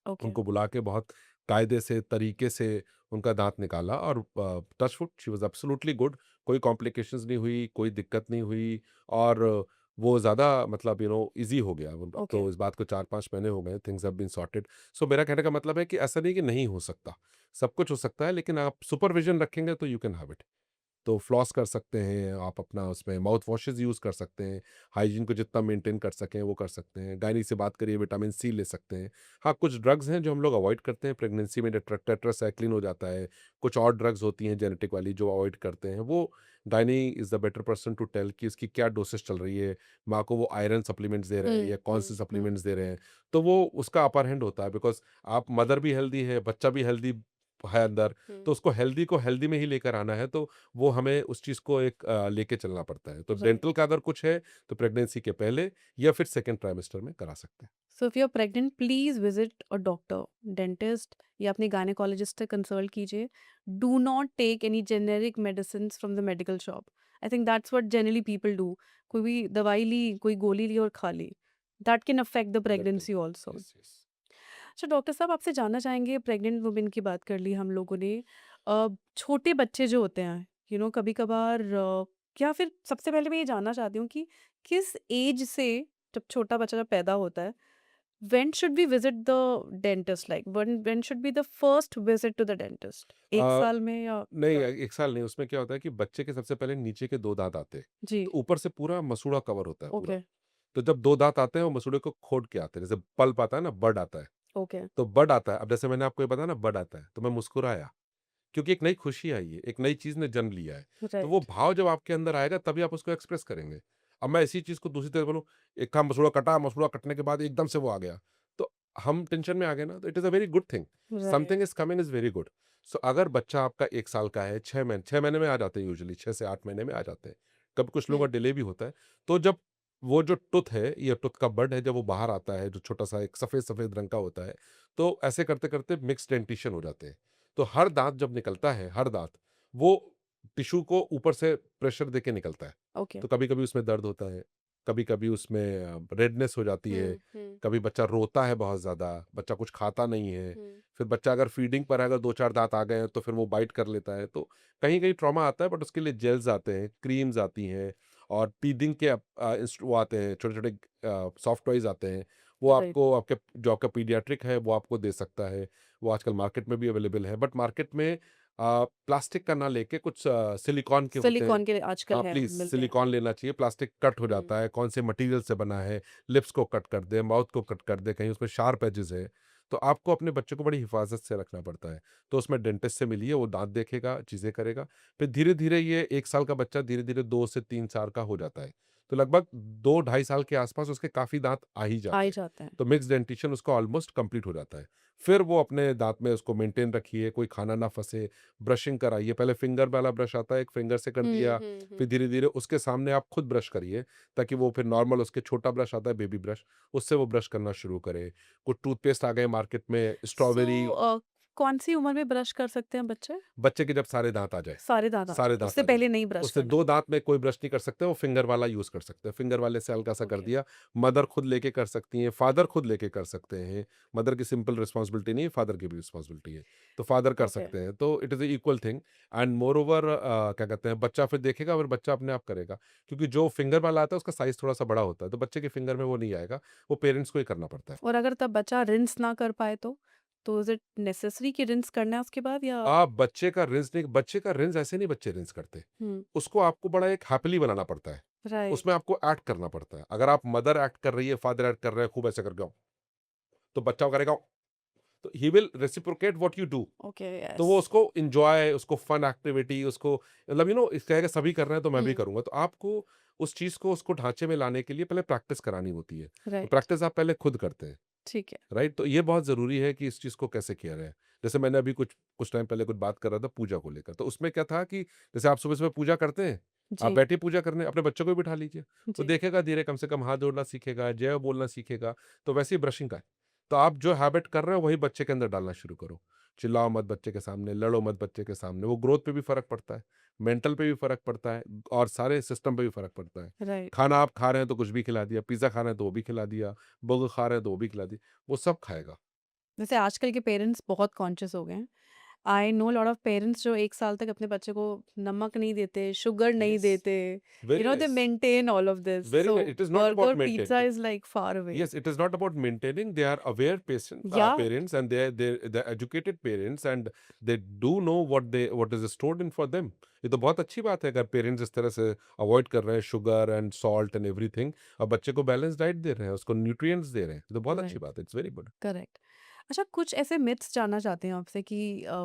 ओके, उनको बुला के बहुत कायदे से, तरीके से उनका दाँत निकाला और touch wood she was absolutely good, कोई कॉम्प्लिकेशंस नहीं हुई, कोई दिक्कत नहीं हुई और वो ज़्यादा मतलब ईज़ी हो गया। अब ओके, तो इस बात को 4-5 महीने हो गए, थिंग्स हैव बीन सॉर्टेड। सो मेरा कहने का मतलब है कि ऐसा नहीं कि नहीं हो सकता, सब कुछ हो सकता है लेकिन आप सुपरविज़न रखेंगे तो यू कैन हैव इट। तो फ्लॉस कर सकते हैं, आप अपना उसमें माउथ वॉशेज़ यूज़ कर सकते हैं, हाइजीन को जितना मेंटेन कर सकें वो कर सकते हैं, गायनी से बात करिए विटामिन सी ले सकते हैं। हाँ, कुछ ड्रग्स हैं जो हम लोग अवॉइड करते हैं प्रेगनेंसी में टेट्रासाइक्लिन हो जाता है, कुछ और ड्रग्स होती हैं जेनेटिक वाली जो अवॉइड करते हैं, वो gynae is the better person to tell कि इसकी क्या डोसेज चल रही है, माँ को वो आयरन सप्लीमेंट्स दे रहे हैं या कौन से सप्लीमेंट्स दे रहे हैं, तो वो उसका अपर हैंड होता है बिकॉज़ आप मदर भी हेल्दी है, बच्चा भी हेल्दी है अंदर, हुँ, तो उसको हेल्दी को हेल्दी में ही लेकर आना है तो वो हमें उस चीज़ को एक लेके चलना पड़ता है। तो राइट। डेंटल का अगर कुछ है, तो प्रेगनेंसी के पहले या फिर सेकंड ट्राइमेस्टर में करा सकते हैं। So if you are pregnant please visit a doctor, dentist या अपने गायनेकोलॉजिस्ट से कंसल्ट कीजिए। Do not take any generic medicines from the medical shop. I think that's what generally people do. कोई भी दवाई ली, कोई गोली ली और खा ली। That can affect the exactly. Pregnancy also. Yes, yes. अच्छा डॉक्टर साहब, आपसे जानना चाहेंगे, प्रेग्नेंट वुमेन की बात कर ली हम लोगों ने। छोटे बच्चे जो होते हैं, कभी कभार, या फिर सबसे पहले मैं ये जानना चाहती हूँ कि किस एज से, जब छोटा बच्चा जब पैदा होता है, when should we visit the dentist, like when should be the first visit to the dentist? एक अ, साल में या नहीं, क्या? 1 साल नहीं, उसमें क्या होता है कि बच्चे के सबसे पहले नीचे के 2 दाँत आते हैं, जी। तो ऊपर से पूरा मसूड़ा कवर होता है पूरा। ओके। तो जब 2 दाँत आते हैं, वो मसूड़े को खोद के आते हैं, जैसे पल्प आता है ना, बड आता है। ओके। तो बड आता है, अब जैसे मैंने आपको ये बताया ना बड आता है, तो मैं मुस्कुराया, क्योंकि एक नई खुशी आई है, एक नई चीज़ ने जन्म लिया है। तो वो राइट। भाव जब आपके अंदर आएगा तभी आप उसको एक्सप्रेस करेंगे। अब मैं इसी चीज़ को दूसरी तरफ बोलूँ, एक का मसूड़ा कटा, मसूड़ा कटने के बाद एकदम से वो आ गया, तो हम टेंशन में आ गए ना, तो it is a very good thing. Right. Something is coming is very good. So अगर बच्चा आपका 1 साल का है, 6 महीने में आ जाते हैं यूजुअली, 6 से 8 महीने में आ जाते हैं। कभी कुछ लोगों का डिले भी होता है। तो जब वो जो टूथ है, ये टूथ का बड है, जब वो बाहर आता है, जो छोटा-सा एक सफ़ेद-सफ़ेद रंग का होता है, तो ऐसे करते-करते मिक्स्ड डेंटिशन हो जाते हैं। तो हर दाँत जब निकलता है, हर दाँत, वो टिश्यू को ऊपर से प्रेशर देके निकलता है। ओके। तो कभी-कभी उसमें दर्द होता है, कभी-कभी उसमें रेडनेस हो जाती है, हम्म। कभी बच्चा रोता है बहुत ज़्यादा, बच्चा कुछ खाता नहीं है, हम्म। फिर बच्चा अगर फीडिंग पर है, अगर 2-4 दाँत आ गए हैं, तो फिर वो बाइट कर लेता है। तो कहीं-कहीं ट्रॉमा आता है, बट उसके लिए जेल्स आते हैं, क्रीम्स आती हैं और टीथिंग के वो आते हैं, छोटे-छोटे सॉफ्ट टॉयज़ आते हैं। वो राइट। आपको आपके जो आपका पीडियाट्रिक है, वो आपको दे सकता है। वो आजकल मार्केट में भी अवेलेबल है, बट मार्केट में प्लास्टिक का ना लेके कुछ सिलिकॉन के होते हैं। सिलिकॉन के आजकल हाँ, है, प्लीज़ मिलते हैं। सिलिकॉन लेना चाहिए, प्लास्टिक कट हो हम्म। जाता है, कौन से मटेरियल से बना है, लिप्स को कट कर दे, माउथ को कट कर दे, कहीं उसमें शार्प एजेस है, तो आपको अपने बच्चे को बड़ी हिफाज़त से रखना पड़ता है। तो उसमें डेंटिस्ट से मिलिए, वो दाँत देखेगा, चीज़ें करेगा, फिर धीरे-धीरे ये 1 साल का बच्चा धीरे-धीरे 2 से 3 साल का हो जाता है। तो लगभग 2 ढाई साल के आस-पास उसके काफ़ी दाँत आ ही आ जाते ही हैं। जाते हैं। तो मिक्स्ड डेंटिशन उसका ऑलमोस्ट कंप्लीट हो जाता है। फिर वो अपने दाँत में उसको मेंटेन रखिए, कोई खाना ना फँसे, ब्रशिंग कराइए, पहले फिंगर वाला ब्रश आता है, एक फिंगर से कर दिया, फिर धीरे-धीरे उसके सामने आप खुद ब्रश करिए, ताकि वो फिर नॉर्मल उसके छोटा ब्रश आता है बेबी ब्रश, उससे वो ब्रश करना शुरू करे। कुछ टूथपेस्ट आ गए मार्केट में, सो स्ट्रॉबेरी। कौन सी उम्र में ब्रश कर सकते हैं बच्चे? बच्चे के जब सारे दाँत आ जाए, सारे दाँत आ सारे जाए, दाँत उससे आ जाए, पहले नहीं ब्रश उससे करना? 2 दाँत में कोई ब्रश नहीं कर सकते, वो फिंगर वाला यूज़ कर सकते हैं। फिंगर वाले से हल्का-सा कर ओके। दिया, मदर खुद लेके कर सकती हैं, फादर खुद लेके कर सकते हैं। मदर की सिंपल रिस्पॉन्सिबिलिटी नहीं है, फादर की भी रिस्पॉन्सिबिलिटी है। तो फादर कर ओके। सकते हैं, तो it is a equal thing. And more over क्या कहते हैं, बच्चा फिर देखेगा, फिर बच्चा अपने आप करेगा। क्योंकि जो फिंगर वाला आता है, उसका साइज़ थोड़ा-सा बड़ा होता है, तो बच्चे के फिंगर में वो नहीं आएगा, वो पेरेंट्स को ही करना पड़ता है। और अगर तब बच्चा रिंस ना कर पाए तो? तो इज़ इट नेसेसरी कि रिंस करना है उसके बाद, या? आप बच्चे का रिंस ऐसे नहीं बच्चे रिंस करते। हुँ। उसको आपको बड़ा एक हैपीली बनाना पड़ता है। उसमें राइट। आपको एक्ट करना पड़ता है। अगर आप मदर एक्ट कर रही है, फादर एक्ट कर रहे हैं, खूब ऐसे करके तो बच्चा करेगा, तो he will reciprocate what you do. Okay, तो यस। वो उसको एन्जॉय, उसको फन एक्टिविटी, उसको मतलब इस कहेगा सभी कर रहे हैं तो मैं भी हुँ। करूँगा। तो आपको उस चीज़ को उसको ढाँचे में लाने के लिए पहले प्रैक्टिस करानी होती है। तो राइट। प्रैक्टिस आप पहले खुद करते हैं। ठीक है। राइट? तो ये बहुत ज़रूरी है कि इस चीज़ को कैसे किया जाए। जैसे मैंने अभी कुछ कुछ टाइम पहले कुछ बात कर रहा था पूजा को लेकर, तो उसमें क्या था कि जैसे आप सुबह-सुबह पूजा करते हैं, आप जी। बैठिए पूजा करने, अपने बच्चों को भी बिठा लीजिए। वो जी। देखेगा धीरे कम से कम हाथ जोड़ना सीखेगा, जय बोलना सीखेगा, तो वैसे ही ब्रशिंग का है। तो आप जो हैबिट कर रहे हो वही बच्चे के अंदर डालना शुरू करो। चिल्लाओ मत बच्चे के सामने, लड़ो मत बच्चे के सामने, वो ग्रोथ पे भी फ़र्क पड़ता है, मेंटल पे भी फ़र्क पड़ता है और सारे सिस्टम पे भी फ़र्क पड़ता है। राइट। खाना आप खा रहे हैं तो कुछ भी खिला दिया, पिज़्ज़ा खा रहे हैं तो वो भी खिला दिया, बर्गर खा रहे हैं तो वो भी खिला दिया, वो सब खाएगा। जैसे आजकल के पेरेंट्स बहुत कॉन्शियस हो गए हैं। I know lot of parents जो 1 साल तक अपने बच्चे को नमक नहीं देते, शुगर नहीं Yes. देते, Very they nice. Maintain all of this. Very so nice. It is not about burger, pizza maintaining. Is like far away. Yes, it is not about maintaining. They are aware या parents, and they educated parents, and they do know what is stored in for them. ये तो बहुत अच्छी बात है अगर parents इस तरह से अवॉइड कर रहे हैं sugar and salt and everything और बच्चे को बैलेंस डाइट दे रहे हैं, उसको न्यूट्रिएंट्स दे रहे हैं, ये तो बहुत अच्छी राइट। बात है। It's very good. करेक्ट। अच्छा, कुछ ऐसे मिथ्स जानना चाहते हैं आपसे कि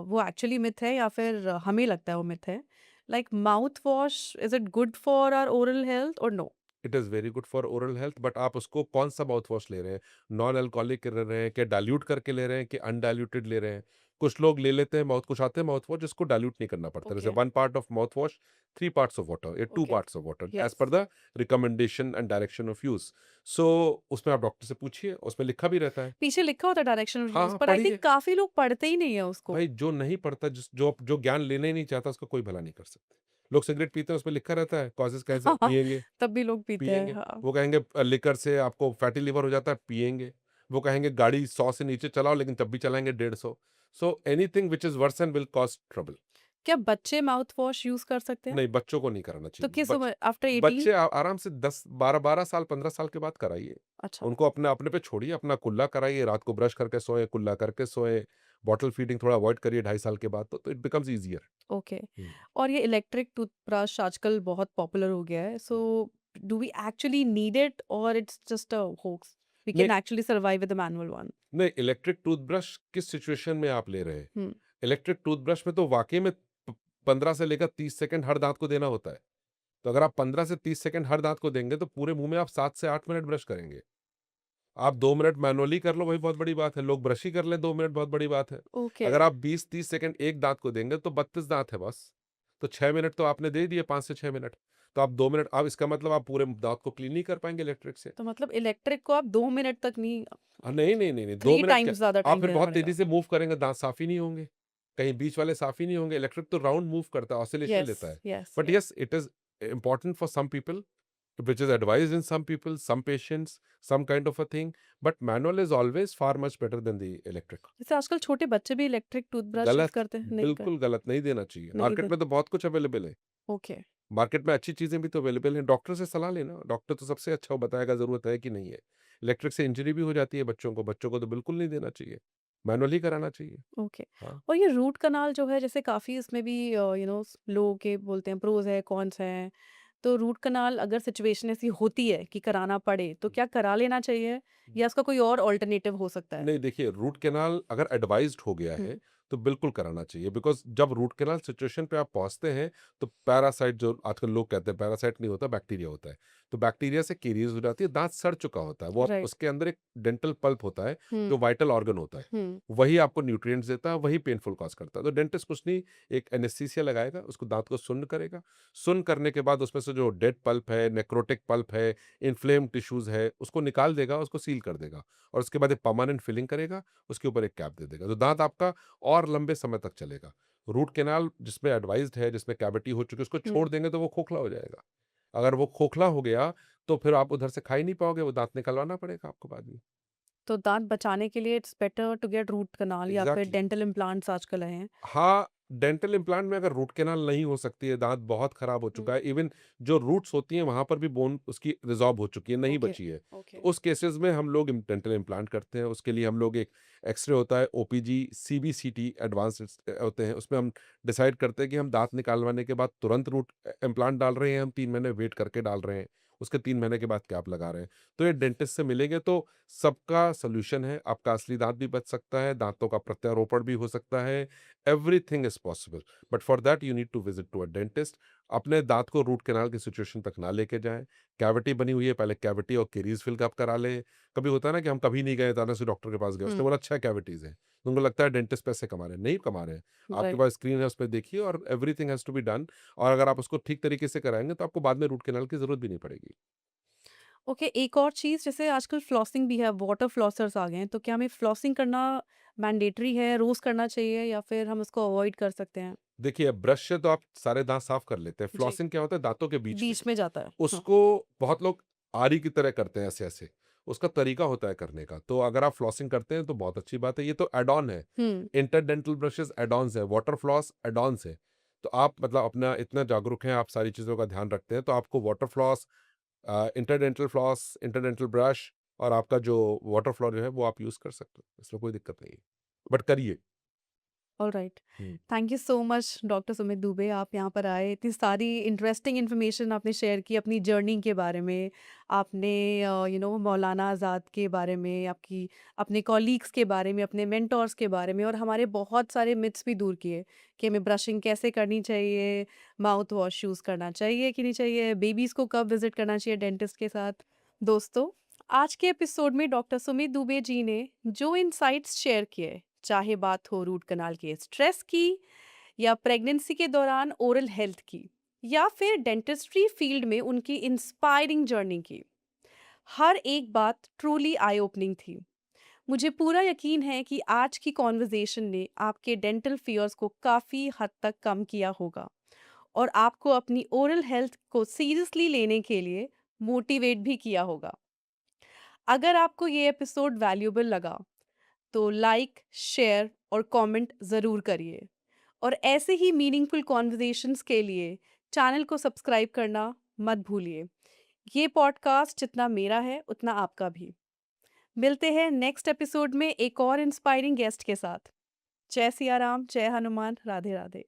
वो एक्चुअली मिथ है या फिर हमें लगता है वो मिथ है? Like mouth wash, is it good for our oral health और no? It is very good for oral health, but आप उसको कौन सा माउथ वॉश ले रहे हैं, नॉन अल्कोहलिक ले रहे हैं, क्या डाइल्यूट करके ले रहे हैं कि अनडाइल्यूटेड ले रहे हैं। कुछ लोग ले लेते हैं माउथ, कुछ आते हैं माउथ वॉश जिसको डाइल्यूट नहीं करना पड़ता, जैसे okay. 1 part of mouth wash 3 parts of water या two okay. Parts of water as yes. पर the recommendation and direction of use. So उसमें आप डॉक्टर से पूछिए, उसमें लिखा भी रहता है। पीछे लिखा होता है डायरेक्शन ऑफ हाँ यूज़, हाँ, पर आई थिंक पढ़िए। काफ़ी लोग पढ़ते ही नहीं है उसको। भाई जो नहीं पढ़ता, जो ज्ञान लेना ही नहीं चाहता, उसका कोई भला नहीं कर सकते। लोग सिगरेट पीते हैं, उसपे लिखा रहता है कॉजेज़ कैंसर, हाँ, पिएँगे, तब भी लोग पीते हैं, पिएँगे। हाँ। वो कहेंगे लिकर से आपको फैटी लिवर हो जाता है, पिएँगे। वो कहेंगे गाड़ी 100 से नीचे चलाओ, लेकिन तब भी चलाएँगे 150। So anything which is verse and will cause trouble. क्या बच्चे माउथ वॉश यूज़ कर सकते हैं? नहीं, बच्चों को नहीं कराना तो चाहिए। किस उम्र आफ्टर 18? बच्चे आराम से 10 12 साल 15 साल के बाद कराइए। अच्छा, उनको अपने अपने पे छोड़िए, अपना कुल्ला कराइए, रात को ब्रश करके सोएँ, कुल्ला करके सोएँ, बॉटल फीडिंग थोड़ा अवॉइड करिए 2.5 साल के बाद तो इट बिकम्स ईज़ियर। ओके। हुँ। और ये इलेक्ट्रिक टूथब्रश आजकल बहुत पॉपुलर हो गया है। So do we actually need it और it's just a hoax? We नहीं, can actually survive with the manual one? नहीं इलेक्ट्रिक टूथब्रश किस सिचुएशन में आप ले रहे हैं? हुँ, इलेक्ट्रिक टूथब्रश में तो वाक़ई में 15 से लेकर 30 सेकंड हर दाँत को देना होता है। तो अगर आप 15 से 30 सेकंड हर दाँत को देंगे तो पूरे मुँह में आप 7 से 8 मिनट ब्रश करेंगे। आप 2 मिनट मैनुअली कर लो वही बहुत बड़ी बात है। लोग ब्रश ही कर लें 2 मिनट बहुत बड़ी बात है। ओके। अगर आप 20-30 सेकंड एक दाँत को देंगे तो 32 दाँत है बस। तो 6 मिनट तो आपने दे दिए 5 से 6 मिनट। तो आप 2 मिनट अब इसका मतलब आप पूरे दाँत को क्लीन नहीं कर पाएँगे इलेक्ट्रिक से। तो मतलब इलेक्ट्रिक को आप 2 मिनट तक नहीं, नहीं, नहीं, नहीं, नहीं 2 3 मिनट क्या टाइम्स ज़्यादा आप टाइम फिर देना बहुत तेज़ी पड़ेगा। से मूव करेंगे दाँत साफ़ ही नहीं होंगे। कहीं बीच वाले साफ़ ही नहीं होंगे। इलेक्ट्रिक तो राउंड मूव करता है, ऑसिलेशन येस, लेता है। Yes, but yes. Yes it is important for some people which is advised in some people, some patients, some kind of a thing. But manual is always far much better than the electric. जैसे आजकल छोटे बच्चे भी electric toothbrush use गलत, करते हैं, नहीं कर बिल्कुल गलत नहीं देना चाहिए। नहीं मार्केट दे में तो बहुत कुछ अवेलेबल है। ओके, मार्केट में अच्छी चीज़ें भी तो अवेलेबल हैं। डॉक्टर से सलाह लेना, डॉक्टर तो सबसे अच्छा वो बताएगा ज़रूरत है कि नहीं है। इलेक्ट्रिक से इंजरी भी हो जाती है बच्चों को तो बिल्कुल नहीं देना चाहिए। मैनुअल ही कराना चाहिए। ओके। हाँ। और ये रूट कनाल जो है जैसे काफ़ी इसमें भी लोगों के बोलते हैं प्रोज़ है, कॉन्स हैं। तो रूट कनाल अगर सिचुएशन ऐसी होती है कि कराना पड़े, तो क्या करा लेना चाहिए या इसका कोई और अल्टरनेटिव हो सकता है? नहीं देखिए, रूट कैनाल अगर एडवाइज्ड हो गया हुँ, है, तो बिल्कुल कराना चाहिए बिकॉज़ जब रूट कैनाल सिचुएशन पे आप पहुँचते हैं, तो पैरासाइट जो आजकल लोग कहते हैं पैरासाइट नहीं होता, बैक्टीरिया होता है। तो बैक्टीरिया से कैरीज़ हो जाती है, दाँत सड़ चुका होता है, वो आप राइट। उसके अंदर एक डेंटल पल्प होता है, हुँ, जो वाइटल ऑर्गन होता है। हुँ, वही आपको न्यूट्रिएंट्स देता है, वही पेनफुल कॉज़ करता है। तो डेंटिस्ट कुछ नहीं, एक एनेस्थीसिया लगाएगा, उसको दाँत को सुन्न करेगा। सुन्न करने के बाद उसमें से जो डेड पल्प है, नेक्रोटिक पल्प है, इन्फ्लेम्ड टिश्यूज़ है, उसको निकाल देगा, उसको सील कर देगा और उसके बाद एक परमानेंट फिलिंग करेगा, उसके ऊपर एक कैप दे देगा। तो दाँत आपका और लंबे समय तक चलेगा। रूट कैनाल जिसमें एडवाइस्ड है, जिसमें कैविटी हो चुकी है, उसको हुँ। छोड़ देंगे तो वो खोखला हो जाएगा। अगर वो खोखला हो गया, तो फिर आप उधर से खा ही नहीं पाओगे, वो दाँत निकलवाना पड़ेगा आपको बाद में। तो दाँत बचाने के लिए it's better to get root canal या फिर एग्ज़ैक्टली। डेंटल इम्प्लांट्स आजकल आए हैं। हाँ, डेंटल इम्प्लांट में अगर रूट कैनाल नहीं हो सकती है, दाँत बहुत खराब हो हुँ, चुका है, इवन जो रूट्स होती हैं, वहाँ पर भी बोन उसकी रिज़ॉर्ब हो चुकी है, नहीं ओके, बची है। तो ओके। उस केसेज़ में हम लोग डेंटल इम्प्लांट करते हैं, उसके लिए हम लोग एक एक्स-रे होता है, ओपीजी, सीबीसीटी एडवांस्ड होते हैं, उसमें हम डिसाइड करते हैं कि हम दाँत निकालवाने के बाद तुरंत रूट इम्प्लांट डाल रहे हैं, हम 3 महीने वेट करके डाल रहे हैं, उसके 3 महीने के बाद कैप लगा रहे हैं। तो ये डेंटिस्ट से मिलेंगे तो सबका सॉल्यूशन है, आपका असली दाँत भी बच सकता है, दाँतों का प्रत्यारोपण भी हो सकता है, everything is possible but for that you need to visit to a dentist. अपने दांत को रूट कैनाल की सिचुएशन तक ना लेके जाएं। कैविटी बनी हुई है, पहले कैविटी और केरीज फिल अप करा लें। कभी होता है ना कि हम कभी नहीं गए, अचानक से डॉक्टर के पास गए, उसने हुँ, बोला अच्छा कैविटीज है, तो उनको लगता है डेंटिस्ट पैसे कमा रहे हैं, नहीं कमा रहे हैं। आपके राइट। पास स्क्रीन है, उस पर देखिए और everything has to be done. और अगर आप उसको ठीक तरीके से कराएंगे तो आपको बाद में रूट कैनाल की जरूरत भी नहीं पड़ेगी। ओके, एक और चीज़ जैसे आजकल फ्लॉसिंग भी है, वाटर फ्लॉसर्स आ गए हैं, तो क्या हमें फ्लॉसिंग करना मैंडेटरी है, रोज़ करना चाहिए या फिर हम उसको अवॉइड कर सकते हैं? देखिए ब्रश से तो आप सारे दांत साफ कर लेते हैं, जी, फ्लॉसिंग क्या होता है दांतों के बीच में। बीच में जाता है। हाँ, उसको बहुत लोग आरी की तरह करते हैं ऐसे-ऐसे। उसका तरीका होता है करने का। तो अगर आप फ्लॉसिंग करते हैं तो बहुत अच्छी बात है। ये तो ऐड ऑन है। हुँ, इंटरडेंटल ब्रशेज़ ऐड ऑन्स है, वाटर फ्लॉस ऐड ऑन्स है। तो आप मतलब अपना इतना जागरूक हैं, आप सारी चीज़ों का ध्यान रखते हैं, तो आपको water floss floss, interdental brush और आपका जो वाटर फ्लॉ जो है वो आप यूज़ कर सकते हो। इसमें कोई दिक्कत नहीं है। बट करिए। Alright. Hmm. Thank you so much doctor Sumit Dubey, आप यहाँ पर आए, इतनी सारी इंटरेस्टिंग इन्फॉर्मेशन आपने शेयर की अपनी जर्नी के बारे में। आपने मौलाना आज़ाद के बारे में, आपकी अपने कॉलीग्स के बारे में, अपने मेंटोर्स के बारे में और हमारे बहुत सारे मिथ्स भी दूर किए कि हमें ब्रशिंग कैसे करनी चाहिए, माउथ वॉश यूज़ करना चाहिए कि नहीं चाहिए, बेबीज़ को कब विज़िट करना चाहिए डेंटिस्ट के साथ। दोस्तों, आज के एपिसोड में डॉक्टर सुमित दुबे जी ने जो इनसाइट्स शेयर किए, चाहे बात हो रूट कनाल के स्ट्रेस की या प्रेगनेंसी के दौरान ओरल हेल्थ की या फिर डेंटिस्ट्री फील्ड में उनकी इंस्पायरिंग जर्नी की, हर एक बात ट्रूली आई ओपनिंग थी। मुझे पूरा यकीन है कि आज की कॉन्वर्जेशन ने आपके डेंटल फियर्स को काफ़ी हद तक कम किया होगा और आपको अपनी ओरल हेल्थ को सीरियसली लेने के लिए मोटिवेट भी किया होगा। अगर आपको ये एपिसोड वैल्यूएबल लगा तो लाइक, शेयर और कमेंट ज़रूर करिए। और ऐसे ही मीनिंगफुल कॉन्वर्सेशंस के लिए चैनल को सब्सक्राइब करना मत भूलिए। ये पॉडकास्ट जितना मेरा है उतना आपका भी। मिलते हैं नेक्स्ट एपिसोड में एक और इंस्पायरिंग गेस्ट के साथ। जय सिया राम, जय हनुमान, राधे राधे।